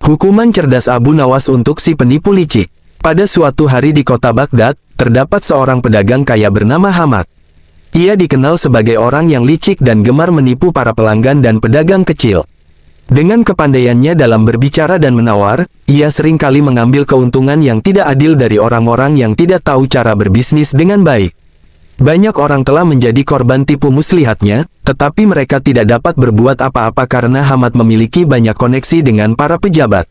Hukuman cerdas Abu Nawas untuk si penipu licik. Pada suatu hari di kota Baghdad, terdapat seorang pedagang kaya bernama Hamad. Ia dikenal sebagai orang yang licik dan gemar menipu para pelanggan dan pedagang kecil. Dengan kepandaiannya dalam berbicara dan menawar, ia seringkali mengambil keuntungan yang tidak adil dari orang-orang yang tidak tahu cara berbisnis dengan baik. Banyak orang telah menjadi korban tipu muslihatnya, tetapi mereka tidak dapat berbuat apa-apa karena Hamad memiliki banyak koneksi dengan para pejabat.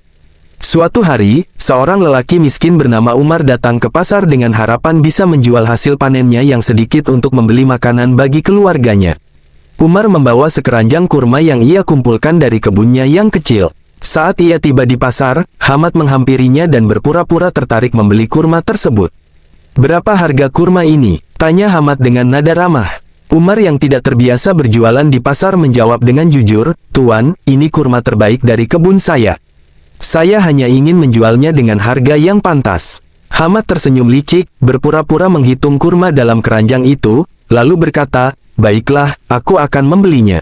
Suatu hari, seorang lelaki miskin bernama Umar datang ke pasar dengan harapan bisa menjual hasil panennya yang sedikit untuk membeli makanan bagi keluarganya. Umar membawa sekeranjang kurma yang ia kumpulkan dari kebunnya yang kecil. Saat ia tiba di pasar, Hamad menghampirinya dan berpura-pura tertarik membeli kurma tersebut. "Berapa harga kurma ini?" tanya Hamad dengan nada ramah. Umar yang tidak terbiasa berjualan di pasar menjawab dengan jujur, "Tuan, ini kurma terbaik dari kebun saya. Saya hanya ingin menjualnya dengan harga yang pantas." Hamad tersenyum licik, berpura-pura menghitung kurma dalam keranjang itu, lalu berkata, "Baiklah, aku akan membelinya.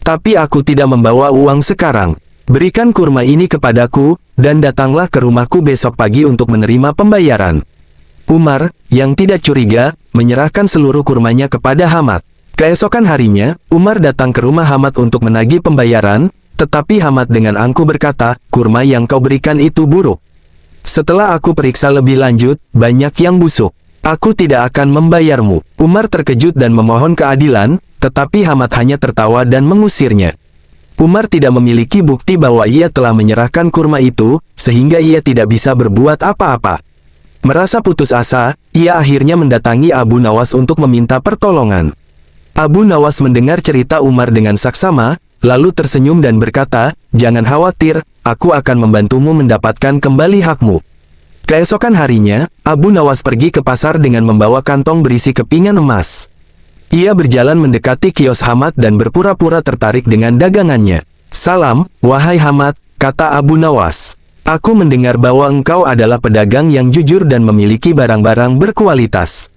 Tapi aku tidak membawa uang sekarang. Berikan kurma ini kepadaku, dan datanglah ke rumahku besok pagi untuk menerima pembayaran." Umar, yang tidak curiga, menyerahkan seluruh kurmanya kepada Hamad. Keesokan harinya, Umar datang ke rumah Hamad untuk menagih pembayaran, tetapi Hamad dengan angkuh berkata, "Kurma yang kau berikan itu buruk. Setelah aku periksa lebih lanjut, banyak yang busuk. Aku tidak akan membayarmu." Umar terkejut dan memohon keadilan, tetapi Hamad hanya tertawa dan mengusirnya. Umar tidak memiliki bukti bahwa ia telah menyerahkan kurma itu, sehingga ia tidak bisa berbuat apa-apa. Merasa putus asa, ia akhirnya mendatangi Abu Nawas untuk meminta pertolongan. Abu Nawas mendengar cerita Umar dengan saksama, lalu tersenyum dan berkata, "Jangan khawatir, aku akan membantumu mendapatkan kembali hakmu." Keesokan harinya, Abu Nawas pergi ke pasar dengan membawa kantong berisi kepingan emas. Ia berjalan mendekati kios Hamad dan berpura-pura tertarik dengan dagangannya. "Salam, wahai Hamad," kata Abu Nawas. "Aku mendengar bahwa engkau adalah pedagang yang jujur dan memiliki barang-barang berkualitas.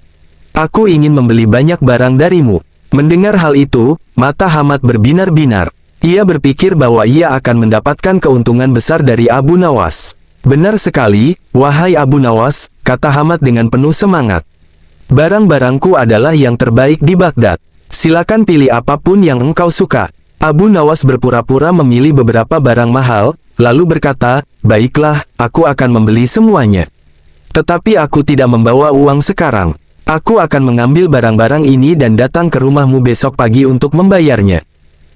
Aku ingin membeli banyak barang darimu." Mendengar hal itu, mata Hamad berbinar-binar. Ia berpikir bahwa ia akan mendapatkan keuntungan besar dari Abu Nawas. "Benar sekali, wahai Abu Nawas," kata Hamad dengan penuh semangat. "Barang-barangku adalah yang terbaik di Baghdad. Silakan pilih apapun yang engkau suka." Abu Nawas berpura-pura memilih beberapa barang mahal, lalu berkata, "Baiklah, aku akan membeli semuanya. Tetapi aku tidak membawa uang sekarang. Aku akan mengambil barang-barang ini dan datang ke rumahmu besok pagi untuk membayarnya."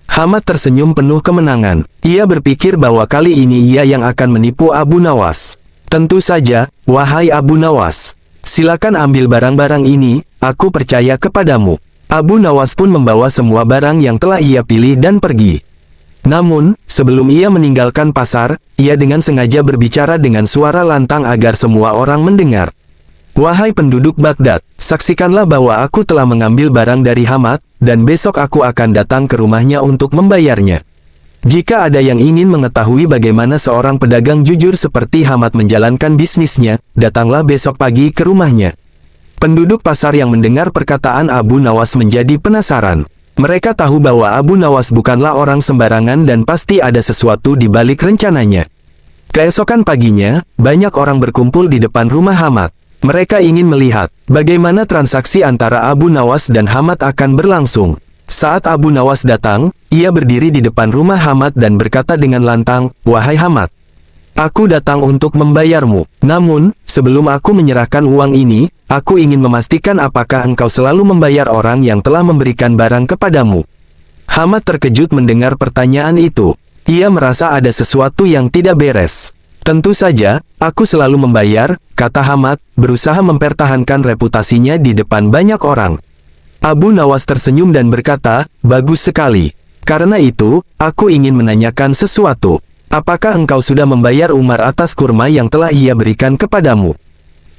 Hamad tersenyum penuh kemenangan. Ia berpikir bahwa kali ini ia yang akan menipu Abu Nawas. "Tentu saja, wahai Abu Nawas. Silakan ambil barang-barang ini, aku percaya kepadamu." Abu Nawas pun membawa semua barang yang telah ia pilih dan pergi. Namun, sebelum ia meninggalkan pasar, ia dengan sengaja berbicara dengan suara lantang agar semua orang mendengar. "Wahai penduduk Baghdad, saksikanlah bahwa aku telah mengambil barang dari Hamad, dan besok aku akan datang ke rumahnya untuk membayarnya. Jika ada yang ingin mengetahui bagaimana seorang pedagang jujur seperti Hamad menjalankan bisnisnya, datanglah besok pagi ke rumahnya." Penduduk pasar yang mendengar perkataan Abu Nawas menjadi penasaran. Mereka tahu bahwa Abu Nawas bukanlah orang sembarangan dan pasti ada sesuatu di balik rencananya. Keesokan paginya, banyak orang berkumpul di depan rumah Hamad. Mereka ingin melihat bagaimana transaksi antara Abu Nawas dan Hamad akan berlangsung. Saat Abu Nawas datang, ia berdiri di depan rumah Hamad dan berkata dengan lantang, "Wahai Hamad, aku datang untuk membayarmu. Namun, sebelum aku menyerahkan uang ini, aku ingin memastikan apakah engkau selalu membayar orang yang telah memberikan barang kepadamu." Hamad terkejut mendengar pertanyaan itu. Ia merasa ada sesuatu yang tidak beres. "Tentu saja, aku selalu membayar," kata Hamad, berusaha mempertahankan reputasinya di depan banyak orang. Abu Nawas tersenyum dan berkata, "Bagus sekali. Karena itu, aku ingin menanyakan sesuatu. Apakah engkau sudah membayar Umar atas kurma yang telah ia berikan kepadamu?"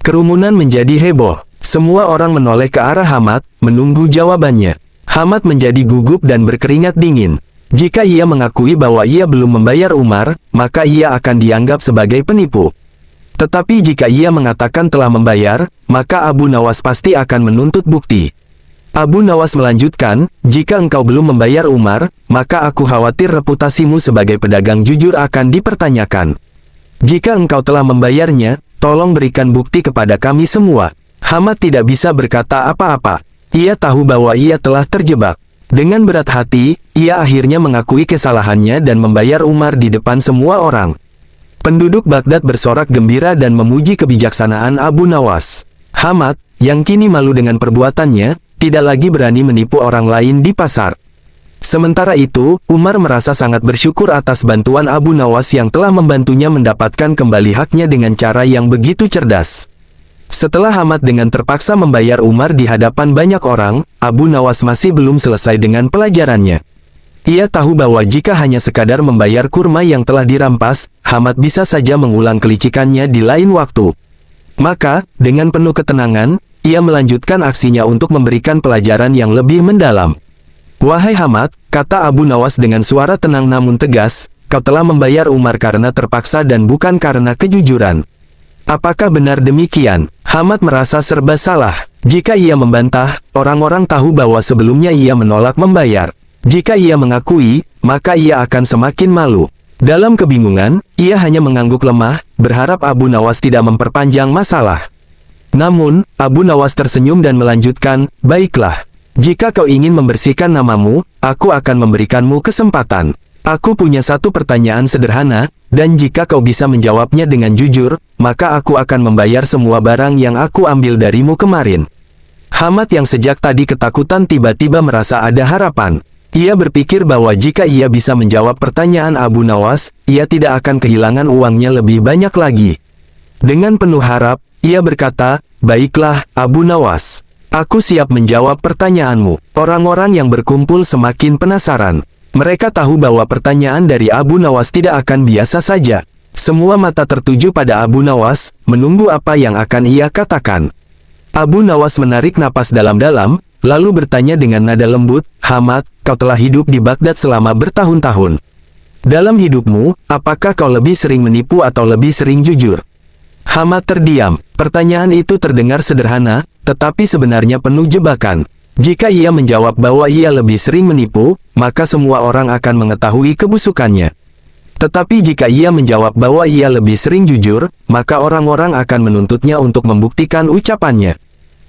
Kerumunan menjadi heboh. Semua orang menoleh ke arah Hamad, menunggu jawabannya. Hamad menjadi gugup dan berkeringat dingin. Jika ia mengakui bahwa ia belum membayar Umar, maka ia akan dianggap sebagai penipu. Tetapi jika ia mengatakan telah membayar, maka Abu Nawas pasti akan menuntut bukti. Abu Nawas melanjutkan, "Jika engkau belum membayar Umar, maka aku khawatir reputasimu sebagai pedagang jujur akan dipertanyakan. Jika engkau telah membayarnya, tolong berikan bukti kepada kami semua. Hamad tidak bisa berkata apa-apa. Ia tahu bahwa ia telah terjebak. Dengan berat hati, ia akhirnya mengakui kesalahannya dan membayar Umar di depan semua orang. Penduduk Baghdad bersorak gembira dan memuji kebijaksanaan Abu Nawas. Hamad, yang kini malu dengan perbuatannya, tidak lagi berani menipu orang lain di pasar. Sementara itu, Umar merasa sangat bersyukur atas bantuan Abu Nawas yang telah membantunya mendapatkan kembali haknya dengan cara yang begitu cerdas. Setelah Hamad dengan terpaksa membayar Umar di hadapan banyak orang, Abu Nawas masih belum selesai dengan pelajarannya. Ia tahu bahwa jika hanya sekadar membayar kurma yang telah dirampas, Hamad bisa saja mengulang kelicikannya di lain waktu. Maka, dengan penuh ketenangan, ia melanjutkan aksinya untuk memberikan pelajaran yang lebih mendalam. "Wahai Hamad," kata Abu Nawas dengan suara tenang namun tegas, "kau telah membayar Umar karena terpaksa dan bukan karena kejujuran. Apakah benar demikian?" Hamad merasa serba salah. Jika ia membantah, orang-orang tahu bahwa sebelumnya ia menolak membayar. Jika ia mengakui, maka ia akan semakin malu. Dalam kebingungan, ia hanya mengangguk lemah, berharap Abu Nawas tidak memperpanjang masalah. Namun, Abu Nawas tersenyum dan melanjutkan, "Baiklah. Jika kau ingin membersihkan namamu, aku akan memberikanmu kesempatan. Aku punya satu pertanyaan sederhana, dan jika kau bisa menjawabnya dengan jujur, maka aku akan membayar semua barang yang aku ambil darimu kemarin." Hamad yang sejak tadi ketakutan tiba-tiba merasa ada harapan. Ia berpikir bahwa jika ia bisa menjawab pertanyaan Abu Nawas, ia tidak akan kehilangan uangnya lebih banyak lagi. Dengan penuh harap, ia berkata, "Baiklah, Abu Nawas. Aku siap menjawab pertanyaanmu." Orang-orang yang berkumpul semakin penasaran. Mereka tahu bahwa pertanyaan dari Abu Nawas tidak akan biasa saja. Semua mata tertuju pada Abu Nawas, menunggu apa yang akan ia katakan. Abu Nawas menarik napas dalam-dalam, lalu bertanya dengan nada lembut, "Hamad, kau telah hidup di Baghdad selama bertahun-tahun. Dalam hidupmu, apakah kau lebih sering menipu atau lebih sering jujur?" Hamad terdiam. Pertanyaan itu terdengar sederhana, tetapi sebenarnya penuh jebakan. Jika ia menjawab bahwa ia lebih sering menipu, maka semua orang akan mengetahui kebusukannya. Tetapi jika ia menjawab bahwa ia lebih sering jujur, maka orang-orang akan menuntutnya untuk membuktikan ucapannya.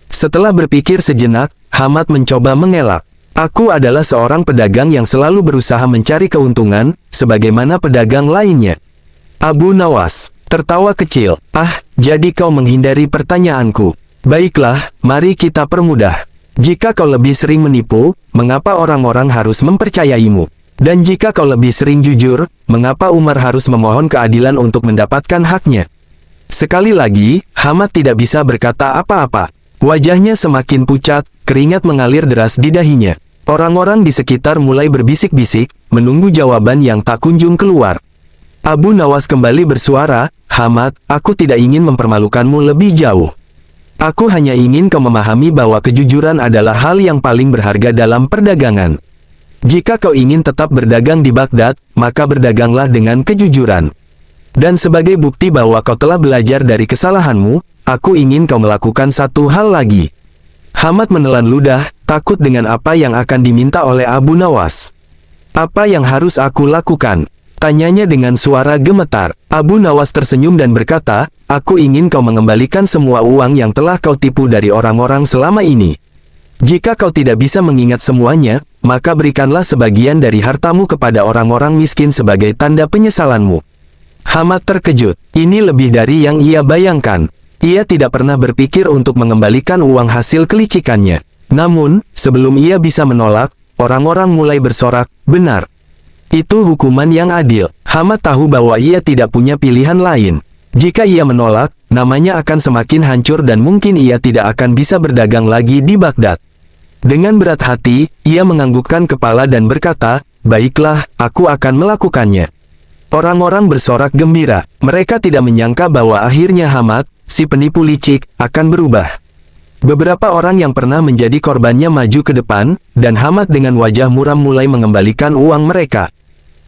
Setelah berpikir sejenak, Hamad mencoba mengelak. "Aku adalah seorang pedagang yang selalu berusaha mencari keuntungan, sebagaimana pedagang lainnya." Abu Nawas tertawa kecil. "Ah, jadi kau menghindari pertanyaanku. Baiklah, mari kita permudah. Jika kau lebih sering menipu, mengapa orang-orang harus mempercayaimu? Dan jika kau lebih sering jujur, mengapa Umar harus memohon keadilan untuk mendapatkan haknya?" Sekali lagi, Hamad tidak bisa berkata apa-apa. Wajahnya semakin pucat, keringat mengalir deras di dahinya. Orang-orang di sekitar mulai berbisik-bisik, menunggu jawaban yang tak kunjung keluar. Abu Nawas kembali bersuara, "Hamad, aku tidak ingin mempermalukanmu lebih jauh. Aku hanya ingin kau memahami bahwa kejujuran adalah hal yang paling berharga dalam perdagangan. Jika kau ingin tetap berdagang di Baghdad, maka berdaganglah dengan kejujuran. Dan sebagai bukti bahwa kau telah belajar dari kesalahanmu, aku ingin kau melakukan satu hal lagi." Hamad menelan ludah, takut dengan apa yang akan diminta oleh Abu Nawas. "Apa yang harus aku lakukan?" tanyanya dengan suara gemetar. Abu Nawas tersenyum dan berkata, "Aku ingin kau mengembalikan semua uang yang telah kau tipu dari orang-orang selama ini. Jika kau tidak bisa mengingat semuanya, maka berikanlah sebagian dari hartamu kepada orang-orang miskin sebagai tanda penyesalanmu." Hamad terkejut. Ini lebih dari yang ia bayangkan. Ia tidak pernah berpikir untuk mengembalikan uang hasil kelicikannya. Namun, sebelum ia bisa menolak, orang-orang mulai bersorak, "Benar. Itu hukuman yang adil." Hamad tahu bahwa ia tidak punya pilihan lain. Jika ia menolak, namanya akan semakin hancur dan mungkin ia tidak akan bisa berdagang lagi di Baghdad. Dengan berat hati, ia menganggukkan kepala dan berkata, "Baiklah, aku akan melakukannya." Orang-orang bersorak gembira. Mereka tidak menyangka bahwa akhirnya Hamad, si penipu licik, akan berubah. Beberapa orang yang pernah menjadi korbannya maju ke depan, dan Hamad dengan wajah muram mulai mengembalikan uang mereka.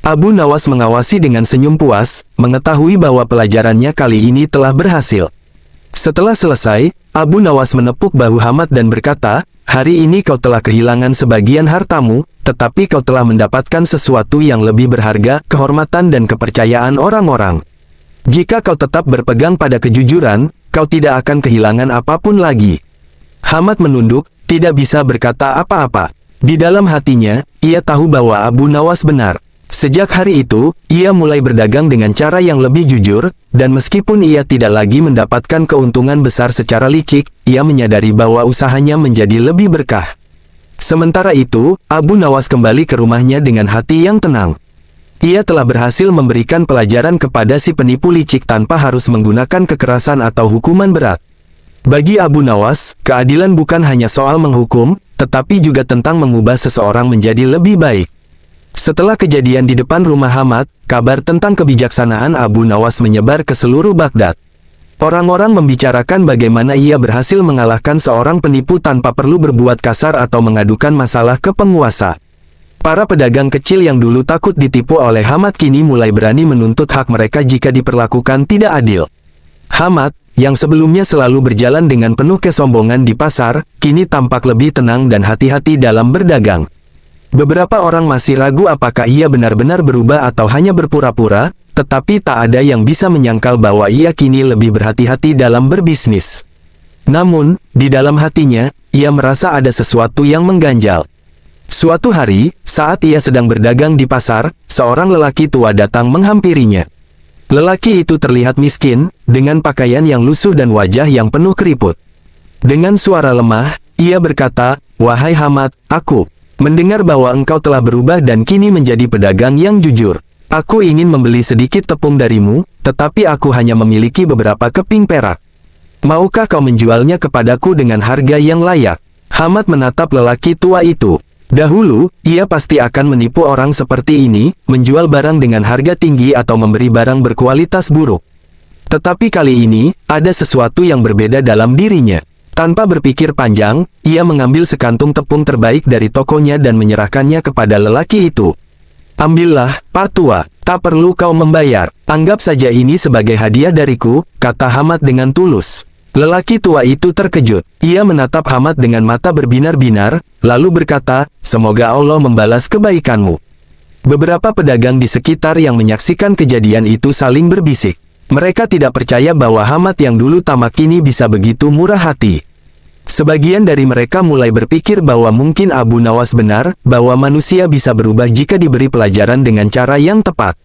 Abu Nawas mengawasi dengan senyum puas, mengetahui bahwa pelajarannya kali ini telah berhasil. Setelah selesai, Abu Nawas menepuk bahu Hamad dan berkata, "Hari ini kau telah kehilangan sebagian hartamu, tetapi kau telah mendapatkan sesuatu yang lebih berharga, kehormatan dan kepercayaan orang-orang. Jika kau tetap berpegang pada kejujuran, kau tidak akan kehilangan apapun lagi. Hamad menunduk, tidak bisa berkata apa-apa. Di dalam hatinya, ia tahu bahwa Abu Nawas benar. Sejak hari itu, ia mulai berdagang dengan cara yang lebih jujur, dan meskipun ia tidak lagi mendapatkan keuntungan besar secara licik, ia menyadari bahwa usahanya menjadi lebih berkah. Sementara itu, Abu Nawas kembali ke rumahnya dengan hati yang tenang. Ia telah berhasil memberikan pelajaran kepada si penipu licik tanpa harus menggunakan kekerasan atau hukuman berat. Bagi Abu Nawas, keadilan bukan hanya soal menghukum, tetapi juga tentang mengubah seseorang menjadi lebih baik. Setelah kejadian di depan rumah Hamad, kabar tentang kebijaksanaan Abu Nawas menyebar ke seluruh Baghdad. Orang-orang membicarakan bagaimana ia berhasil mengalahkan seorang penipu tanpa perlu berbuat kasar atau mengadukan masalah ke penguasa. Para pedagang kecil yang dulu takut ditipu oleh Hamad kini mulai berani menuntut hak mereka jika diperlakukan tidak adil. Hamad, yang sebelumnya selalu berjalan dengan penuh kesombongan di pasar, kini tampak lebih tenang dan hati-hati dalam berdagang. Beberapa orang masih ragu apakah ia benar-benar berubah atau hanya berpura-pura, tetapi tak ada yang bisa menyangkal bahwa ia kini lebih berhati-hati dalam berbisnis. Namun, di dalam hatinya, ia merasa ada sesuatu yang mengganjal. Suatu hari, saat ia sedang berdagang di pasar, seorang lelaki tua datang menghampirinya. Lelaki itu terlihat miskin, dengan pakaian yang lusuh dan wajah yang penuh keriput. Dengan suara lemah, ia berkata, "Wahai Hamad, aku mendengar bahwa engkau telah berubah dan kini menjadi pedagang yang jujur. Aku ingin membeli sedikit tepung darimu, tetapi aku hanya memiliki beberapa keping perak. Maukah kau menjualnya kepadaku dengan harga yang layak?" Hamad menatap lelaki tua itu. Dahulu, ia pasti akan menipu orang seperti ini, menjual barang dengan harga tinggi atau memberi barang berkualitas buruk. Tetapi kali ini, ada sesuatu yang berbeda dalam dirinya. Tanpa berpikir panjang, ia mengambil sekantung tepung terbaik dari tokonya dan menyerahkannya kepada lelaki itu. "Ambillah, Pak Tua, tak perlu kau membayar. Anggap saja ini sebagai hadiah dariku," kata Hamad dengan tulus. Lelaki tua itu terkejut. Ia menatap Hamad dengan mata berbinar-binar, lalu berkata, "Semoga Allah membalas kebaikanmu." Beberapa pedagang di sekitar yang menyaksikan kejadian itu saling berbisik. Mereka tidak percaya bahwa Hamad yang dulu tamak kini bisa begitu murah hati. Sebagian dari mereka mulai berpikir bahwa mungkin Abu Nawas benar, bahwa manusia bisa berubah jika diberi pelajaran dengan cara yang tepat.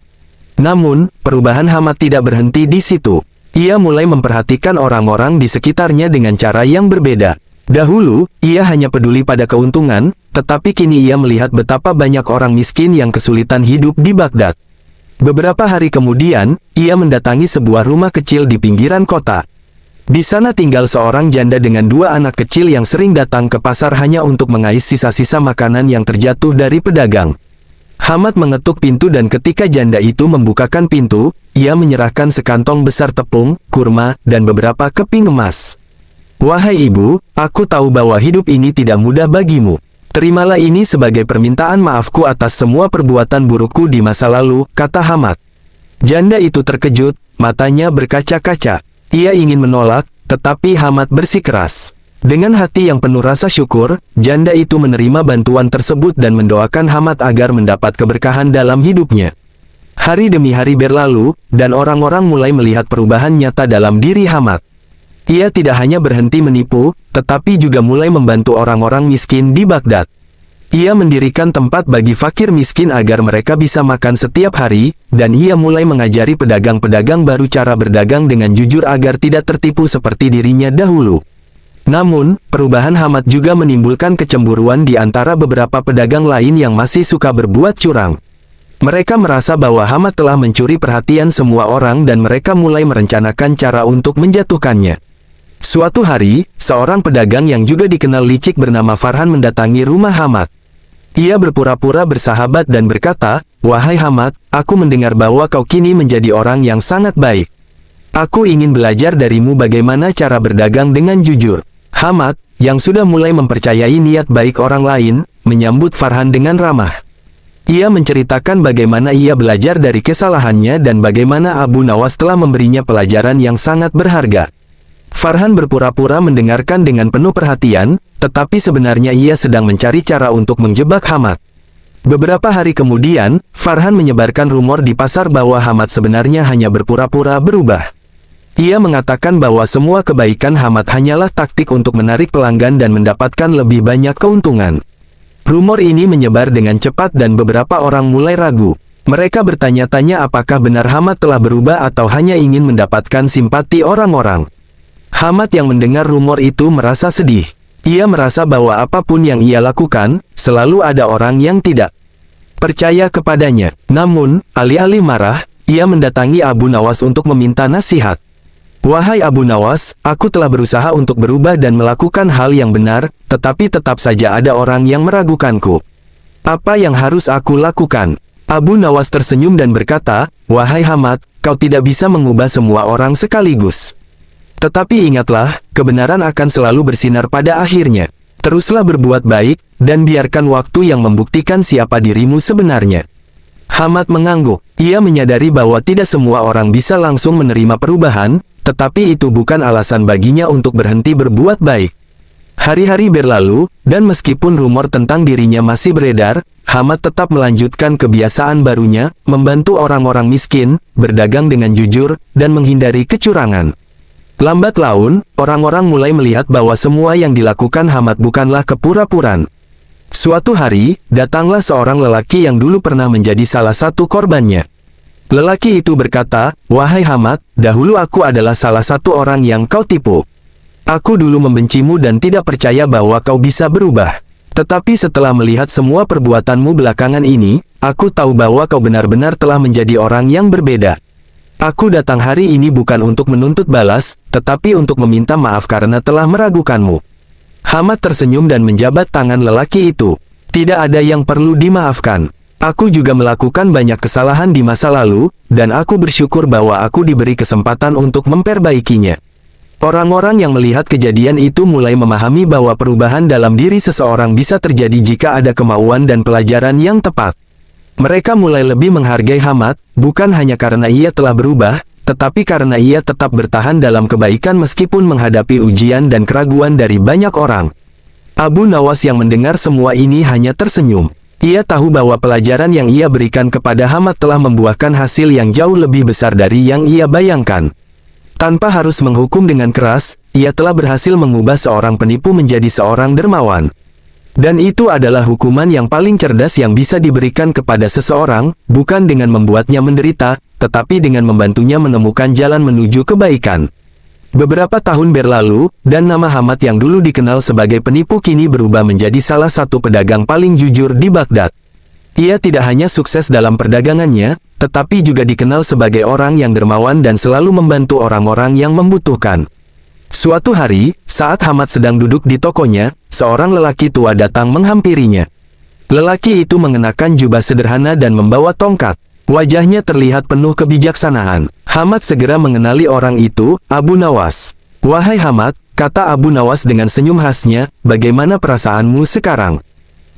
Namun, perubahan Hamad tidak berhenti di situ. Ia mulai memperhatikan orang-orang di sekitarnya dengan cara yang berbeda. Dahulu, ia hanya peduli pada keuntungan, tetapi kini ia melihat betapa banyak orang miskin yang kesulitan hidup di Baghdad. Beberapa hari kemudian, ia mendatangi sebuah rumah kecil di pinggiran kota. Di sana tinggal seorang janda dengan dua anak kecil yang sering datang ke pasar hanya untuk mengais sisa-sisa makanan yang terjatuh dari pedagang. Hamad mengetuk pintu dan ketika janda itu membukakan pintu, ia menyerahkan sekantong besar tepung, kurma, dan beberapa keping emas. "Wahai ibu, aku tahu bahwa hidup ini tidak mudah bagimu. Terimalah ini sebagai permintaan maafku atas semua perbuatan burukku di masa lalu," kata Hamad. Janda itu terkejut, matanya berkaca-kaca. Ia ingin menolak, tetapi Hamad bersikeras. Dengan hati yang penuh rasa syukur, janda itu menerima bantuan tersebut dan mendoakan Hamad agar mendapat keberkahan dalam hidupnya. Hari demi hari berlalu, dan orang-orang mulai melihat perubahan nyata dalam diri Hamad. Ia tidak hanya berhenti menipu, tetapi juga mulai membantu orang-orang miskin di Baghdad. Ia mendirikan tempat bagi fakir miskin agar mereka bisa makan setiap hari, dan ia mulai mengajari pedagang-pedagang baru cara berdagang dengan jujur agar tidak tertipu seperti dirinya dahulu. Namun, perubahan Hamad juga menimbulkan kecemburuan di antara beberapa pedagang lain yang masih suka berbuat curang. Mereka merasa bahwa Hamad telah mencuri perhatian semua orang dan mereka mulai merencanakan cara untuk menjatuhkannya. Suatu hari, seorang pedagang yang juga dikenal licik bernama Farhan mendatangi rumah Hamad. Ia berpura-pura bersahabat dan berkata, "Wahai Hamad, aku mendengar bahwa kau kini menjadi orang yang sangat baik. Aku ingin belajar darimu bagaimana cara berdagang dengan jujur." Hamad, yang sudah mulai mempercayai niat baik orang lain, menyambut Farhan dengan ramah. Ia menceritakan bagaimana ia belajar dari kesalahannya dan bagaimana Abu Nawas telah memberinya pelajaran yang sangat berharga. Farhan berpura-pura mendengarkan dengan penuh perhatian, tetapi sebenarnya ia sedang mencari cara untuk menjebak Hamad. Beberapa hari kemudian, Farhan menyebarkan rumor di pasar bahwa Hamad sebenarnya hanya berpura-pura berubah. Ia mengatakan bahwa semua kebaikan Hamad hanyalah taktik untuk menarik pelanggan dan mendapatkan lebih banyak keuntungan. Rumor ini menyebar dengan cepat dan beberapa orang mulai ragu. Mereka bertanya-tanya apakah benar Hamad telah berubah atau hanya ingin mendapatkan simpati orang-orang. Hamad yang mendengar rumor itu merasa sedih. Ia merasa bahwa apapun yang ia lakukan, selalu ada orang yang tidak percaya kepadanya. Namun, alih-alih marah, ia mendatangi Abu Nawas untuk meminta nasihat. "Wahai Abu Nawas, aku telah berusaha untuk berubah dan melakukan hal yang benar, tetapi tetap saja ada orang yang meragukanku. Apa yang harus aku lakukan?" Abu Nawas tersenyum dan berkata, "Wahai Hamad, kau tidak bisa mengubah semua orang sekaligus. Tetapi ingatlah, kebenaran akan selalu bersinar pada akhirnya. Teruslah berbuat baik, dan biarkan waktu yang membuktikan siapa dirimu sebenarnya." Hamad mengangguk. Ia menyadari bahwa tidak semua orang bisa langsung menerima perubahan, tetapi itu bukan alasan baginya untuk berhenti berbuat baik. Hari-hari berlalu, dan meskipun rumor tentang dirinya masih beredar, Hamad tetap melanjutkan kebiasaan barunya, membantu orang-orang miskin, berdagang dengan jujur, dan menghindari kecurangan. Lambat laun, orang-orang mulai melihat bahwa semua yang dilakukan Hamad bukanlah kepura-puraan. Suatu hari, datanglah seorang lelaki yang dulu pernah menjadi salah satu korbannya. Lelaki itu berkata, "Wahai Hamad, dahulu aku adalah salah satu orang yang kau tipu. Aku dulu membencimu dan tidak percaya bahwa kau bisa berubah. Tetapi setelah melihat semua perbuatanmu belakangan ini, aku tahu bahwa kau benar-benar telah menjadi orang yang berbeda. Aku datang hari ini bukan untuk menuntut balas, tetapi untuk meminta maaf karena telah meragukanmu." Hamad tersenyum dan menjabat tangan lelaki itu. "Tidak ada yang perlu dimaafkan. Aku juga melakukan banyak kesalahan di masa lalu, dan aku bersyukur bahwa aku diberi kesempatan untuk memperbaikinya." Orang-orang yang melihat kejadian itu mulai memahami bahwa perubahan dalam diri seseorang bisa terjadi jika ada kemauan dan pelajaran yang tepat. Mereka mulai lebih menghargai Hamad, bukan hanya karena ia telah berubah, tetapi karena ia tetap bertahan dalam kebaikan meskipun menghadapi ujian dan keraguan dari banyak orang. Abu Nawas yang mendengar semua ini hanya tersenyum. Ia tahu bahwa pelajaran yang ia berikan kepada Hamad telah membuahkan hasil yang jauh lebih besar dari yang ia bayangkan. Tanpa harus menghukum dengan keras, ia telah berhasil mengubah seorang penipu menjadi seorang dermawan. Dan itu adalah hukuman yang paling cerdas yang bisa diberikan kepada seseorang, bukan dengan membuatnya menderita, tetapi dengan membantunya menemukan jalan menuju kebaikan. Beberapa tahun berlalu, dan nama Hamad yang dulu dikenal sebagai penipu kini berubah menjadi salah satu pedagang paling jujur di Baghdad. Ia tidak hanya sukses dalam perdagangannya, tetapi juga dikenal sebagai orang yang dermawan dan selalu membantu orang-orang yang membutuhkan. Suatu hari, saat Hamad sedang duduk di tokonya, seorang lelaki tua datang menghampirinya. Lelaki itu mengenakan jubah sederhana dan membawa tongkat. Wajahnya terlihat penuh kebijaksanaan. Hamad segera mengenali orang itu, Abu Nawas. "Wahai Hamad," kata Abu Nawas dengan senyum khasnya, "bagaimana perasaanmu sekarang?"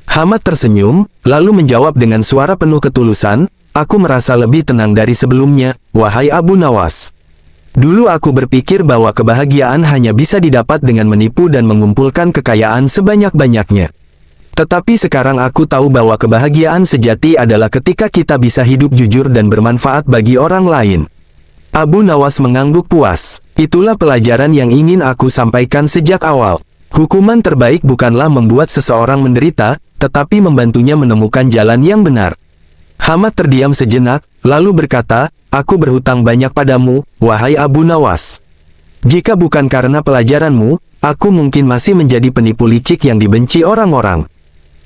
Hamad tersenyum, lalu menjawab dengan suara penuh ketulusan, "Aku merasa lebih tenang dari sebelumnya, wahai Abu Nawas. Dulu aku berpikir bahwa kebahagiaan hanya bisa didapat dengan menipu dan mengumpulkan kekayaan sebanyak-banyaknya. Tetapi sekarang aku tahu bahwa kebahagiaan sejati adalah ketika kita bisa hidup jujur dan bermanfaat bagi orang lain." Abu Nawas mengangguk puas. "Itulah pelajaran yang ingin aku sampaikan sejak awal. Hukuman terbaik bukanlah membuat seseorang menderita, tetapi membantunya menemukan jalan yang benar." Hamad terdiam sejenak, lalu berkata, "Aku berhutang banyak padamu, wahai Abu Nawas. Jika bukan karena pelajaranmu, aku mungkin masih menjadi penipu licik yang dibenci orang-orang."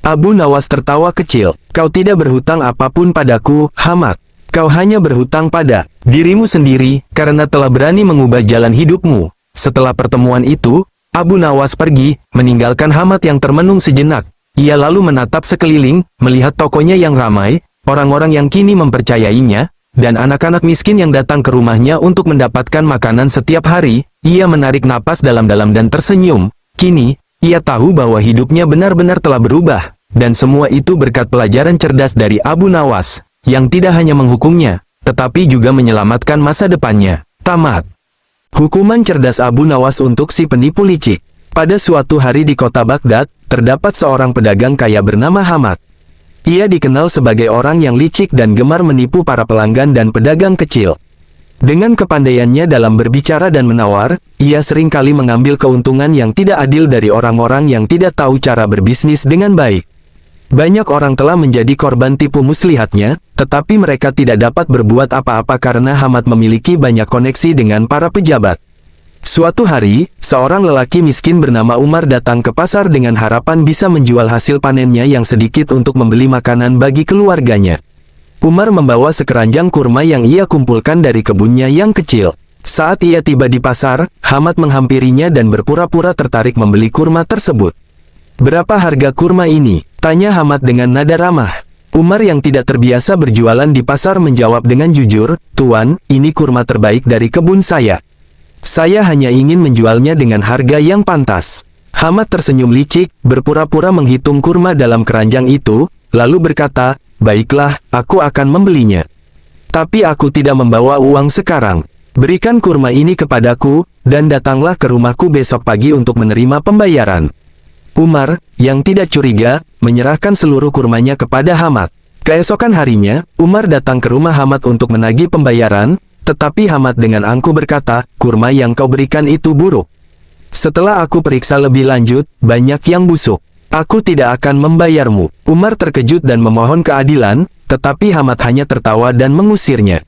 Abu Nawas tertawa kecil. "Kau tidak berhutang apapun padaku, Hamad. Kau hanya berhutang pada dirimu sendiri, karena telah berani mengubah jalan hidupmu." Setelah pertemuan itu, Abu Nawas pergi, meninggalkan Hamad yang termenung sejenak. Ia lalu menatap sekeliling, melihat tokonya yang ramai, orang-orang yang kini mempercayainya, dan anak-anak miskin yang datang ke rumahnya untuk mendapatkan makanan setiap hari. Ia menarik napas dalam-dalam dan tersenyum. Kini, ia tahu bahwa hidupnya benar-benar telah berubah, dan semua itu berkat pelajaran cerdas dari Abu Nawas, yang tidak hanya menghukumnya, tetapi juga menyelamatkan masa depannya. Tamat. Hukuman cerdas Abu Nawas untuk si penipu licik. Pada suatu hari di kota Baghdad, terdapat seorang pedagang kaya bernama Hamad. Ia dikenal sebagai orang yang licik dan gemar menipu para pelanggan dan pedagang kecil. Dengan kepandaiannya dalam berbicara dan menawar, ia seringkali mengambil keuntungan yang tidak adil dari orang-orang yang tidak tahu cara berbisnis dengan baik. Banyak orang telah menjadi korban tipu muslihatnya, tetapi mereka tidak dapat berbuat apa-apa karena Hamad memiliki banyak koneksi dengan para pejabat. Suatu hari, seorang lelaki miskin bernama Umar datang ke pasar dengan harapan bisa menjual hasil panennya yang sedikit untuk membeli makanan bagi keluarganya. Umar membawa sekeranjang kurma yang ia kumpulkan dari kebunnya yang kecil. Saat ia tiba di pasar, Hamad menghampirinya dan berpura-pura tertarik membeli kurma tersebut. "Berapa harga kurma ini?" tanya Hamad dengan nada ramah. Umar yang tidak terbiasa berjualan di pasar menjawab dengan jujur, "Tuan, ini kurma terbaik dari kebun saya. Saya hanya ingin menjualnya dengan harga yang pantas." Hamad tersenyum licik, berpura-pura menghitung kurma dalam keranjang itu, lalu berkata, "Baiklah, aku akan membelinya. Tapi aku tidak membawa uang sekarang. Berikan kurma ini kepadaku, dan datanglah ke rumahku besok pagi untuk menerima pembayaran." Umar, yang tidak curiga, menyerahkan seluruh kurmanya kepada Hamad. Keesokan harinya, Umar datang ke rumah Hamad untuk menagih pembayaran, tetapi Hamad dengan angkuh berkata, "Kurma yang kau berikan itu buruk. Setelah aku periksa lebih lanjut, banyak yang busuk. Aku tidak akan membayarmu." Umar terkejut dan memohon keadilan, tetapi Hamad hanya tertawa dan mengusirnya.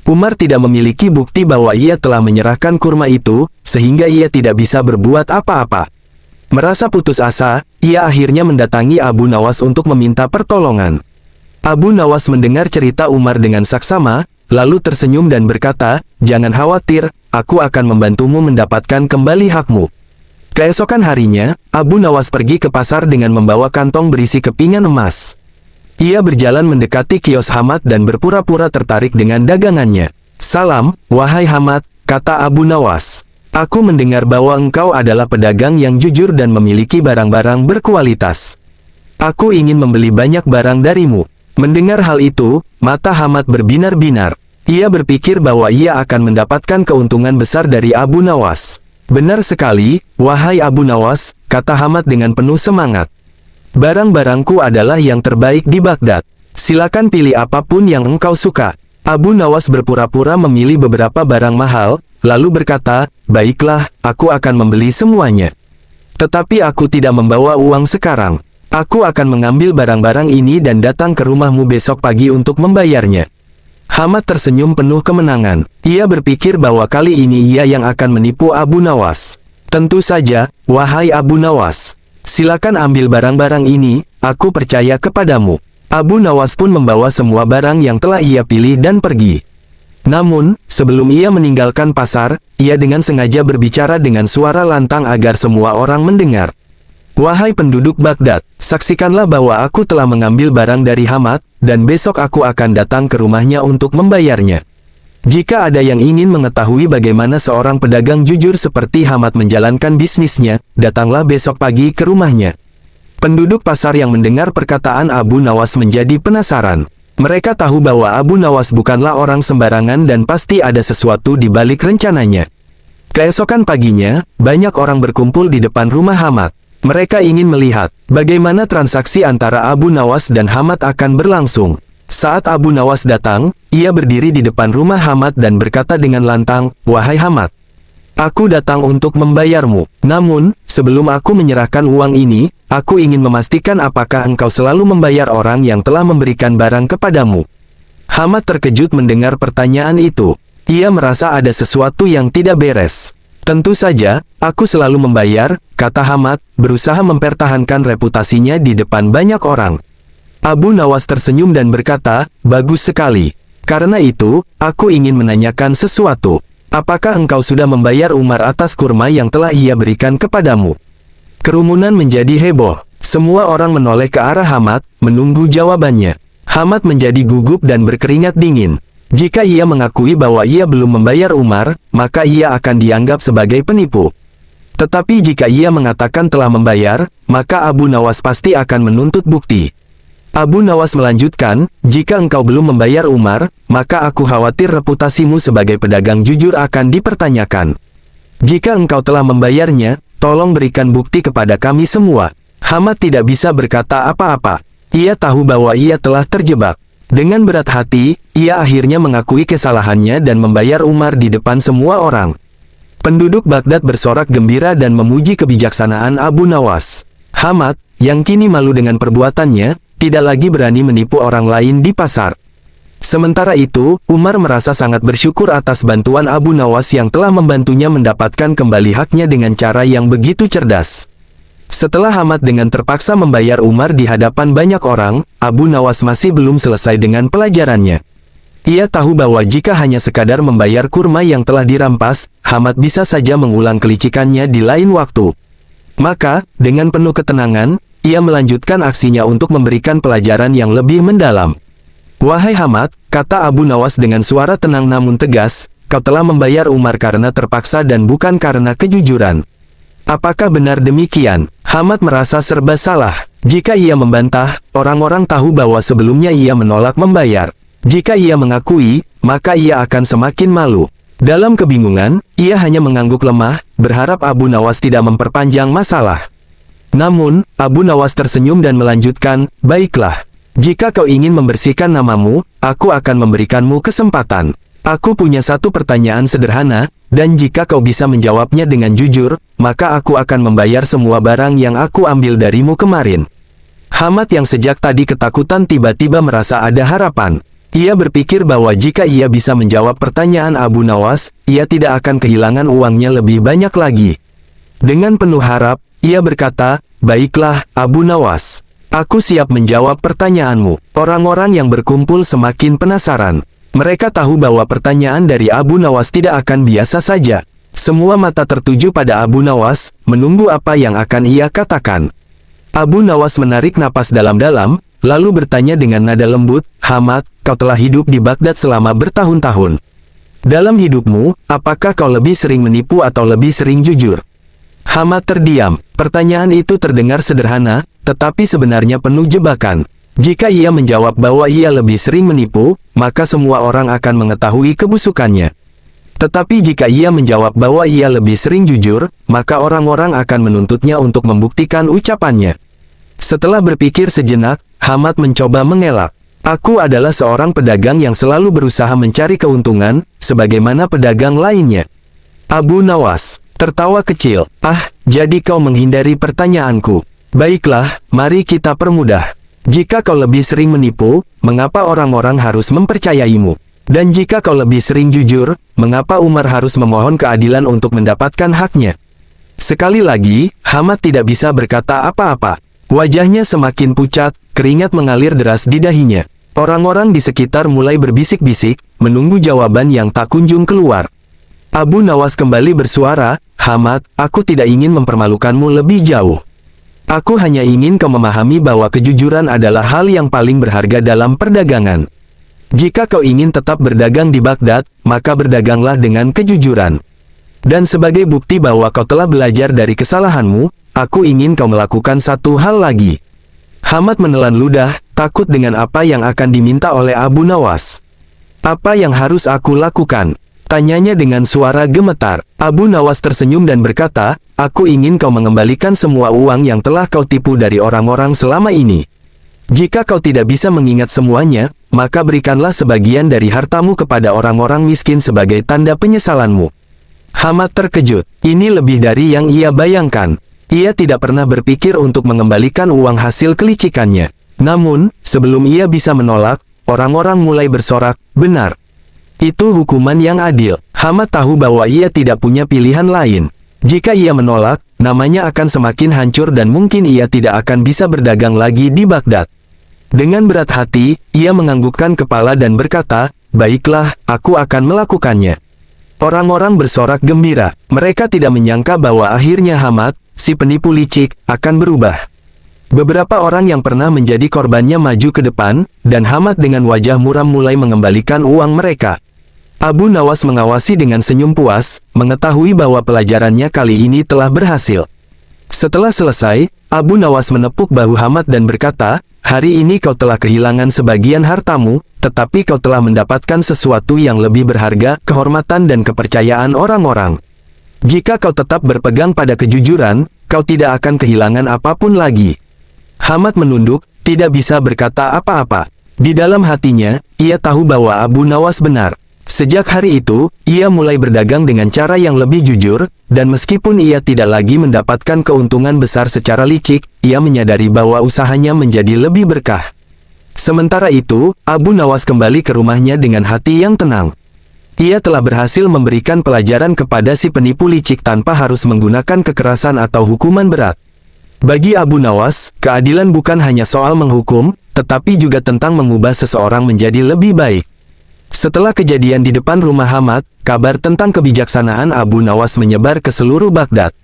Umar tidak memiliki bukti bahwa ia telah menyerahkan kurma itu, sehingga ia tidak bisa berbuat apa-apa. Merasa putus asa, ia akhirnya mendatangi Abu Nawas untuk meminta pertolongan. Abu Nawas mendengar cerita Umar dengan saksama, lalu tersenyum dan berkata, "Jangan khawatir, aku akan membantumu mendapatkan kembali hakmu." Keesokan harinya, Abu Nawas pergi ke pasar dengan membawa kantong berisi kepingan emas. Ia berjalan mendekati kios Hamad dan berpura-pura tertarik dengan dagangannya. "Salam, wahai Hamad," kata Abu Nawas. "Aku mendengar bahwa engkau adalah pedagang yang jujur dan memiliki barang-barang berkualitas. Aku ingin membeli banyak barang darimu." Mendengar hal itu, mata Hamad berbinar-binar. Ia berpikir bahwa ia akan mendapatkan keuntungan besar dari Abu Nawas. "Benar sekali, wahai Abu Nawas," kata Hamad dengan penuh semangat. "Barang-barangku adalah yang terbaik di Baghdad. Silakan pilih apapun yang engkau suka." Abu Nawas berpura-pura memilih beberapa barang mahal, lalu berkata, "Baiklah, aku akan membeli semuanya. Tetapi aku tidak membawa uang sekarang. Aku akan mengambil barang-barang ini dan datang ke rumahmu besok pagi untuk membayarnya." Hamad tersenyum penuh kemenangan. Ia berpikir bahwa kali ini ia yang akan menipu Abu Nawas. "Tentu saja, wahai Abu Nawas. Silakan ambil barang-barang ini, aku percaya kepadamu." Abu Nawas pun membawa semua barang yang telah ia pilih dan pergi. Namun, sebelum ia meninggalkan pasar, ia dengan sengaja berbicara dengan suara lantang agar semua orang mendengar. "Wahai penduduk Baghdad, saksikanlah bahwa aku telah mengambil barang dari Hamad, dan besok aku akan datang ke rumahnya untuk membayarnya. Jika ada yang ingin mengetahui bagaimana seorang pedagang jujur seperti Hamad menjalankan bisnisnya, datanglah besok pagi ke rumahnya." Penduduk pasar yang mendengar perkataan Abu Nawas menjadi penasaran. Mereka tahu bahwa Abu Nawas bukanlah orang sembarangan dan pasti ada sesuatu di balik rencananya. Keesokan paginya, banyak orang berkumpul di depan rumah Hamad. Mereka ingin melihat bagaimana transaksi antara Abu Nawas dan Hamad akan berlangsung. Saat Abu Nawas datang, ia berdiri di depan rumah Hamad dan berkata dengan lantang, "Wahai Hamad, aku datang untuk membayarmu. Namun, sebelum aku menyerahkan uang ini, aku ingin memastikan apakah engkau selalu membayar orang yang telah memberikan barang kepadamu." Hamad terkejut mendengar pertanyaan itu. Ia merasa ada sesuatu yang tidak beres. "Tentu saja, aku selalu membayar," kata Hamad, berusaha mempertahankan reputasinya di depan banyak orang. Abu Nawas tersenyum dan berkata, "Bagus sekali. Karena itu, aku ingin menanyakan sesuatu. Apakah engkau sudah membayar Umar atas kurma yang telah ia berikan kepadamu?" Kerumunan menjadi heboh. Semua orang menoleh ke arah Hamad, menunggu jawabannya. Hamad menjadi gugup dan berkeringat dingin. Jika ia mengakui bahwa ia belum membayar Umar, maka ia akan dianggap sebagai penipu. Tetapi jika ia mengatakan telah membayar, maka Abu Nawas pasti akan menuntut bukti. Abu Nawas melanjutkan, "Jika engkau belum membayar Umar, maka aku khawatir reputasimu sebagai pedagang jujur akan dipertanyakan. Jika engkau telah membayarnya, tolong berikan bukti kepada kami semua." Hamad tidak bisa berkata apa-apa. Ia tahu bahwa ia telah terjebak. Dengan berat hati, ia akhirnya mengakui kesalahannya dan membayar Umar di depan semua orang. Penduduk Baghdad bersorak gembira dan memuji kebijaksanaan Abu Nawas. Hamad, yang kini malu dengan perbuatannya, tidak lagi berani menipu orang lain di pasar. Sementara itu, Umar merasa sangat bersyukur atas bantuan Abu Nawas yang telah membantunya mendapatkan kembali haknya dengan cara yang begitu cerdas. Setelah Hamad dengan terpaksa membayar Umar di hadapan banyak orang, Abu Nawas masih belum selesai dengan pelajarannya. Ia tahu bahwa jika hanya sekadar membayar kurma yang telah dirampas, Hamad bisa saja mengulang kelicikannya di lain waktu. Maka, dengan penuh ketenangan, ia melanjutkan aksinya untuk memberikan pelajaran yang lebih mendalam. "Wahai Hamad," kata Abu Nawas dengan suara tenang namun tegas, "kau telah membayar Umar karena terpaksa dan bukan karena kejujuran. Apakah benar demikian?" Hamad merasa serba salah. Jika ia membantah, orang-orang tahu bahwa sebelumnya ia menolak membayar. Jika ia mengakui, maka ia akan semakin malu. Dalam kebingungan, ia hanya mengangguk lemah, berharap Abu Nawas tidak memperpanjang masalah. Namun, Abu Nawas tersenyum dan melanjutkan, "Baiklah. Jika kau ingin membersihkan namamu, aku akan memberikanmu kesempatan. Aku punya satu pertanyaan sederhana, dan jika kau bisa menjawabnya dengan jujur, maka aku akan membayar semua barang yang aku ambil darimu kemarin." Hamad yang sejak tadi ketakutan tiba-tiba merasa ada harapan. Ia berpikir bahwa jika ia bisa menjawab pertanyaan Abu Nawas, ia tidak akan kehilangan uangnya lebih banyak lagi. Dengan penuh harap, ia berkata, "Baiklah, Abu Nawas. Aku siap menjawab pertanyaanmu." Orang-orang yang berkumpul semakin penasaran. Mereka tahu bahwa pertanyaan dari Abu Nawas tidak akan biasa saja. Semua mata tertuju pada Abu Nawas, menunggu apa yang akan ia katakan. Abu Nawas menarik napas dalam-dalam, lalu bertanya dengan nada lembut, "Hamad, kau telah hidup di Baghdad selama bertahun-tahun. Dalam hidupmu, apakah kau lebih sering menipu atau lebih sering jujur?" Hamad terdiam. Pertanyaan itu terdengar sederhana, tetapi sebenarnya penuh jebakan. Jika ia menjawab bahwa ia lebih sering menipu, maka semua orang akan mengetahui kebusukannya. Tetapi jika ia menjawab bahwa ia lebih sering jujur, maka orang-orang akan menuntutnya untuk membuktikan ucapannya. Setelah berpikir sejenak, Hamad mencoba mengelak. "Aku adalah seorang pedagang yang selalu berusaha mencari keuntungan, sebagaimana pedagang lainnya." Abu Nawas tertawa kecil. "Ah, jadi kau menghindari pertanyaanku. Baiklah, mari kita permudah. Jika kau lebih sering menipu, mengapa orang-orang harus mempercayaimu? Dan jika kau lebih sering jujur, mengapa Umar harus memohon keadilan untuk mendapatkan haknya?" Sekali lagi, Hamad tidak bisa berkata apa-apa. Wajahnya semakin pucat, keringat mengalir deras di dahinya. Orang-orang di sekitar mulai berbisik-bisik, menunggu jawaban yang tak kunjung keluar. Abu Nawas kembali bersuara, "Hamad, aku tidak ingin mempermalukanmu lebih jauh. Aku hanya ingin kau memahami bahwa kejujuran adalah hal yang paling berharga dalam perdagangan. Jika kau ingin tetap berdagang di Baghdad, maka berdaganglah dengan kejujuran. Dan sebagai bukti bahwa kau telah belajar dari kesalahanmu, aku ingin kau melakukan satu hal lagi." Hamad menelan ludah, takut dengan apa yang akan diminta oleh Abu Nawas. "Apa yang harus aku lakukan?" tanyanya dengan suara gemetar. Abu Nawas tersenyum dan berkata, "Aku ingin kau mengembalikan semua uang yang telah kau tipu dari orang-orang selama ini. Jika kau tidak bisa mengingat semuanya, maka berikanlah sebagian dari hartamu kepada orang-orang miskin sebagai tanda penyesalanmu." Hamad terkejut. Ini lebih dari yang ia bayangkan. Ia tidak pernah berpikir untuk mengembalikan uang hasil kelicikannya. Namun, sebelum ia bisa menolak, orang-orang mulai bersorak, "Benar. Itu hukuman yang adil." Hamad tahu bahwa ia tidak punya pilihan lain. Jika ia menolak, namanya akan semakin hancur dan mungkin ia tidak akan bisa berdagang lagi di Baghdad. Dengan berat hati, ia menganggukkan kepala dan berkata, "Baiklah, aku akan melakukannya." Orang-orang bersorak gembira. Mereka tidak menyangka bahwa akhirnya Hamad, si penipu licik, akan berubah. Beberapa orang yang pernah menjadi korbannya maju ke depan, dan Hamad dengan wajah muram mulai mengembalikan uang mereka. Abu Nawas mengawasi dengan senyum puas, mengetahui bahwa pelajarannya kali ini telah berhasil. Setelah selesai, Abu Nawas menepuk bahu Hamad dan berkata, "Hari ini kau telah kehilangan sebagian hartamu, tetapi kau telah mendapatkan sesuatu yang lebih berharga, kehormatan dan kepercayaan orang-orang. Jika kau tetap berpegang pada kejujuran, kau tidak akan kehilangan apapun lagi." Hamad menunduk, tidak bisa berkata apa-apa. Di dalam hatinya, ia tahu bahwa Abu Nawas benar. Sejak hari itu, ia mulai berdagang dengan cara yang lebih jujur, dan meskipun ia tidak lagi mendapatkan keuntungan besar secara licik, ia menyadari bahwa usahanya menjadi lebih berkah. Sementara itu, Abu Nawas kembali ke rumahnya dengan hati yang tenang. Ia telah berhasil memberikan pelajaran kepada si penipu licik tanpa harus menggunakan kekerasan atau hukuman berat. Bagi Abu Nawas, keadilan bukan hanya soal menghukum, tetapi juga tentang mengubah seseorang menjadi lebih baik. Setelah kejadian di depan rumah Hamad, kabar tentang kebijaksanaan Abu Nawas menyebar ke seluruh Baghdad.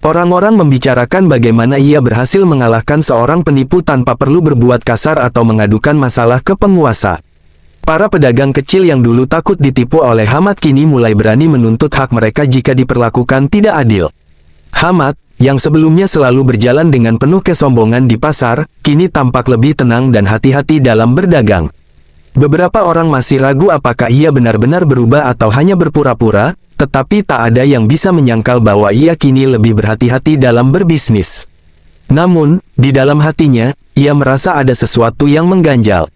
Orang-orang membicarakan bagaimana ia berhasil mengalahkan seorang penipu tanpa perlu berbuat kasar atau mengadukan masalah ke penguasa. Para pedagang kecil yang dulu takut ditipu oleh Hamad kini mulai berani menuntut hak mereka jika diperlakukan tidak adil. Hamad, yang sebelumnya selalu berjalan dengan penuh kesombongan di pasar, kini tampak lebih tenang dan hati-hati dalam berdagang. Beberapa orang masih ragu apakah ia benar-benar berubah atau hanya berpura-pura, tetapi tak ada yang bisa menyangkal bahwa ia kini lebih berhati-hati dalam berbisnis. Namun, di dalam hatinya, ia merasa ada sesuatu yang mengganjal.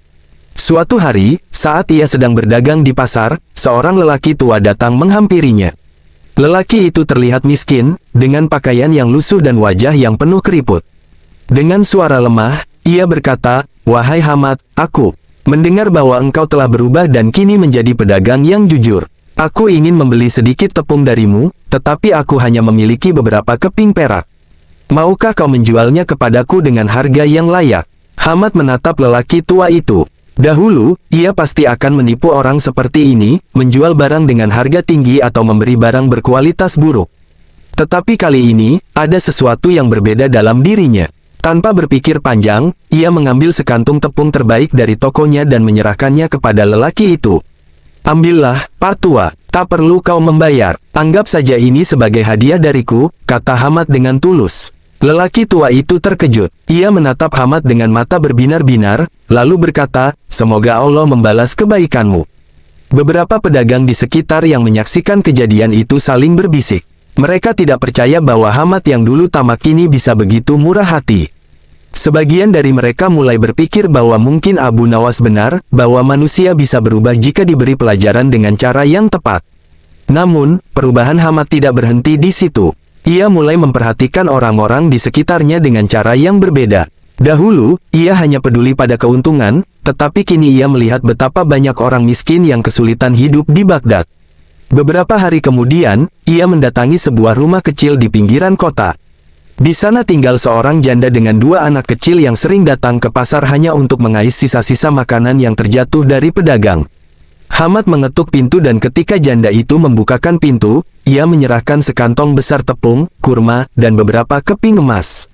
Suatu hari, saat ia sedang berdagang di pasar, seorang lelaki tua datang menghampirinya. Lelaki itu terlihat miskin, dengan pakaian yang lusuh dan wajah yang penuh keriput. Dengan suara lemah, ia berkata, "Wahai Hamad, aku mendengar bahwa engkau telah berubah dan kini menjadi pedagang yang jujur. Aku ingin membeli sedikit tepung darimu, tetapi aku hanya memiliki beberapa keping perak. Maukah kau menjualnya kepadaku dengan harga yang layak?" Hamad menatap lelaki tua itu. Dahulu, ia pasti akan menipu orang seperti ini, menjual barang dengan harga tinggi atau memberi barang berkualitas buruk. Tetapi kali ini, ada sesuatu yang berbeda dalam dirinya. Tanpa berpikir panjang, ia mengambil sekantung tepung terbaik dari tokonya dan menyerahkannya kepada lelaki itu. "Ambillah, Pak Tua, tak perlu kau membayar. Anggap saja ini sebagai hadiah dariku," kata Hamad dengan tulus. Lelaki tua itu terkejut. Ia menatap Hamad dengan mata berbinar-binar, lalu berkata, "Semoga Allah membalas kebaikanmu." Beberapa pedagang di sekitar yang menyaksikan kejadian itu saling berbisik. Mereka tidak percaya bahwa Hamad yang dulu tamak kini bisa begitu murah hati. Sebagian dari mereka mulai berpikir bahwa mungkin Abu Nawas benar, bahwa manusia bisa berubah jika diberi pelajaran dengan cara yang tepat. Namun, perubahan Hamad tidak berhenti di situ. Ia mulai memperhatikan orang-orang di sekitarnya dengan cara yang berbeda. Dahulu, ia hanya peduli pada keuntungan, tetapi kini ia melihat betapa banyak orang miskin yang kesulitan hidup di Baghdad. Beberapa hari kemudian, ia mendatangi sebuah rumah kecil di pinggiran kota. Di sana tinggal seorang janda dengan dua anak kecil yang sering datang ke pasar hanya untuk mengais sisa-sisa makanan yang terjatuh dari pedagang. Hamad mengetuk pintu dan ketika janda itu membukakan pintu, ia menyerahkan sekantong besar tepung, kurma, dan beberapa keping emas.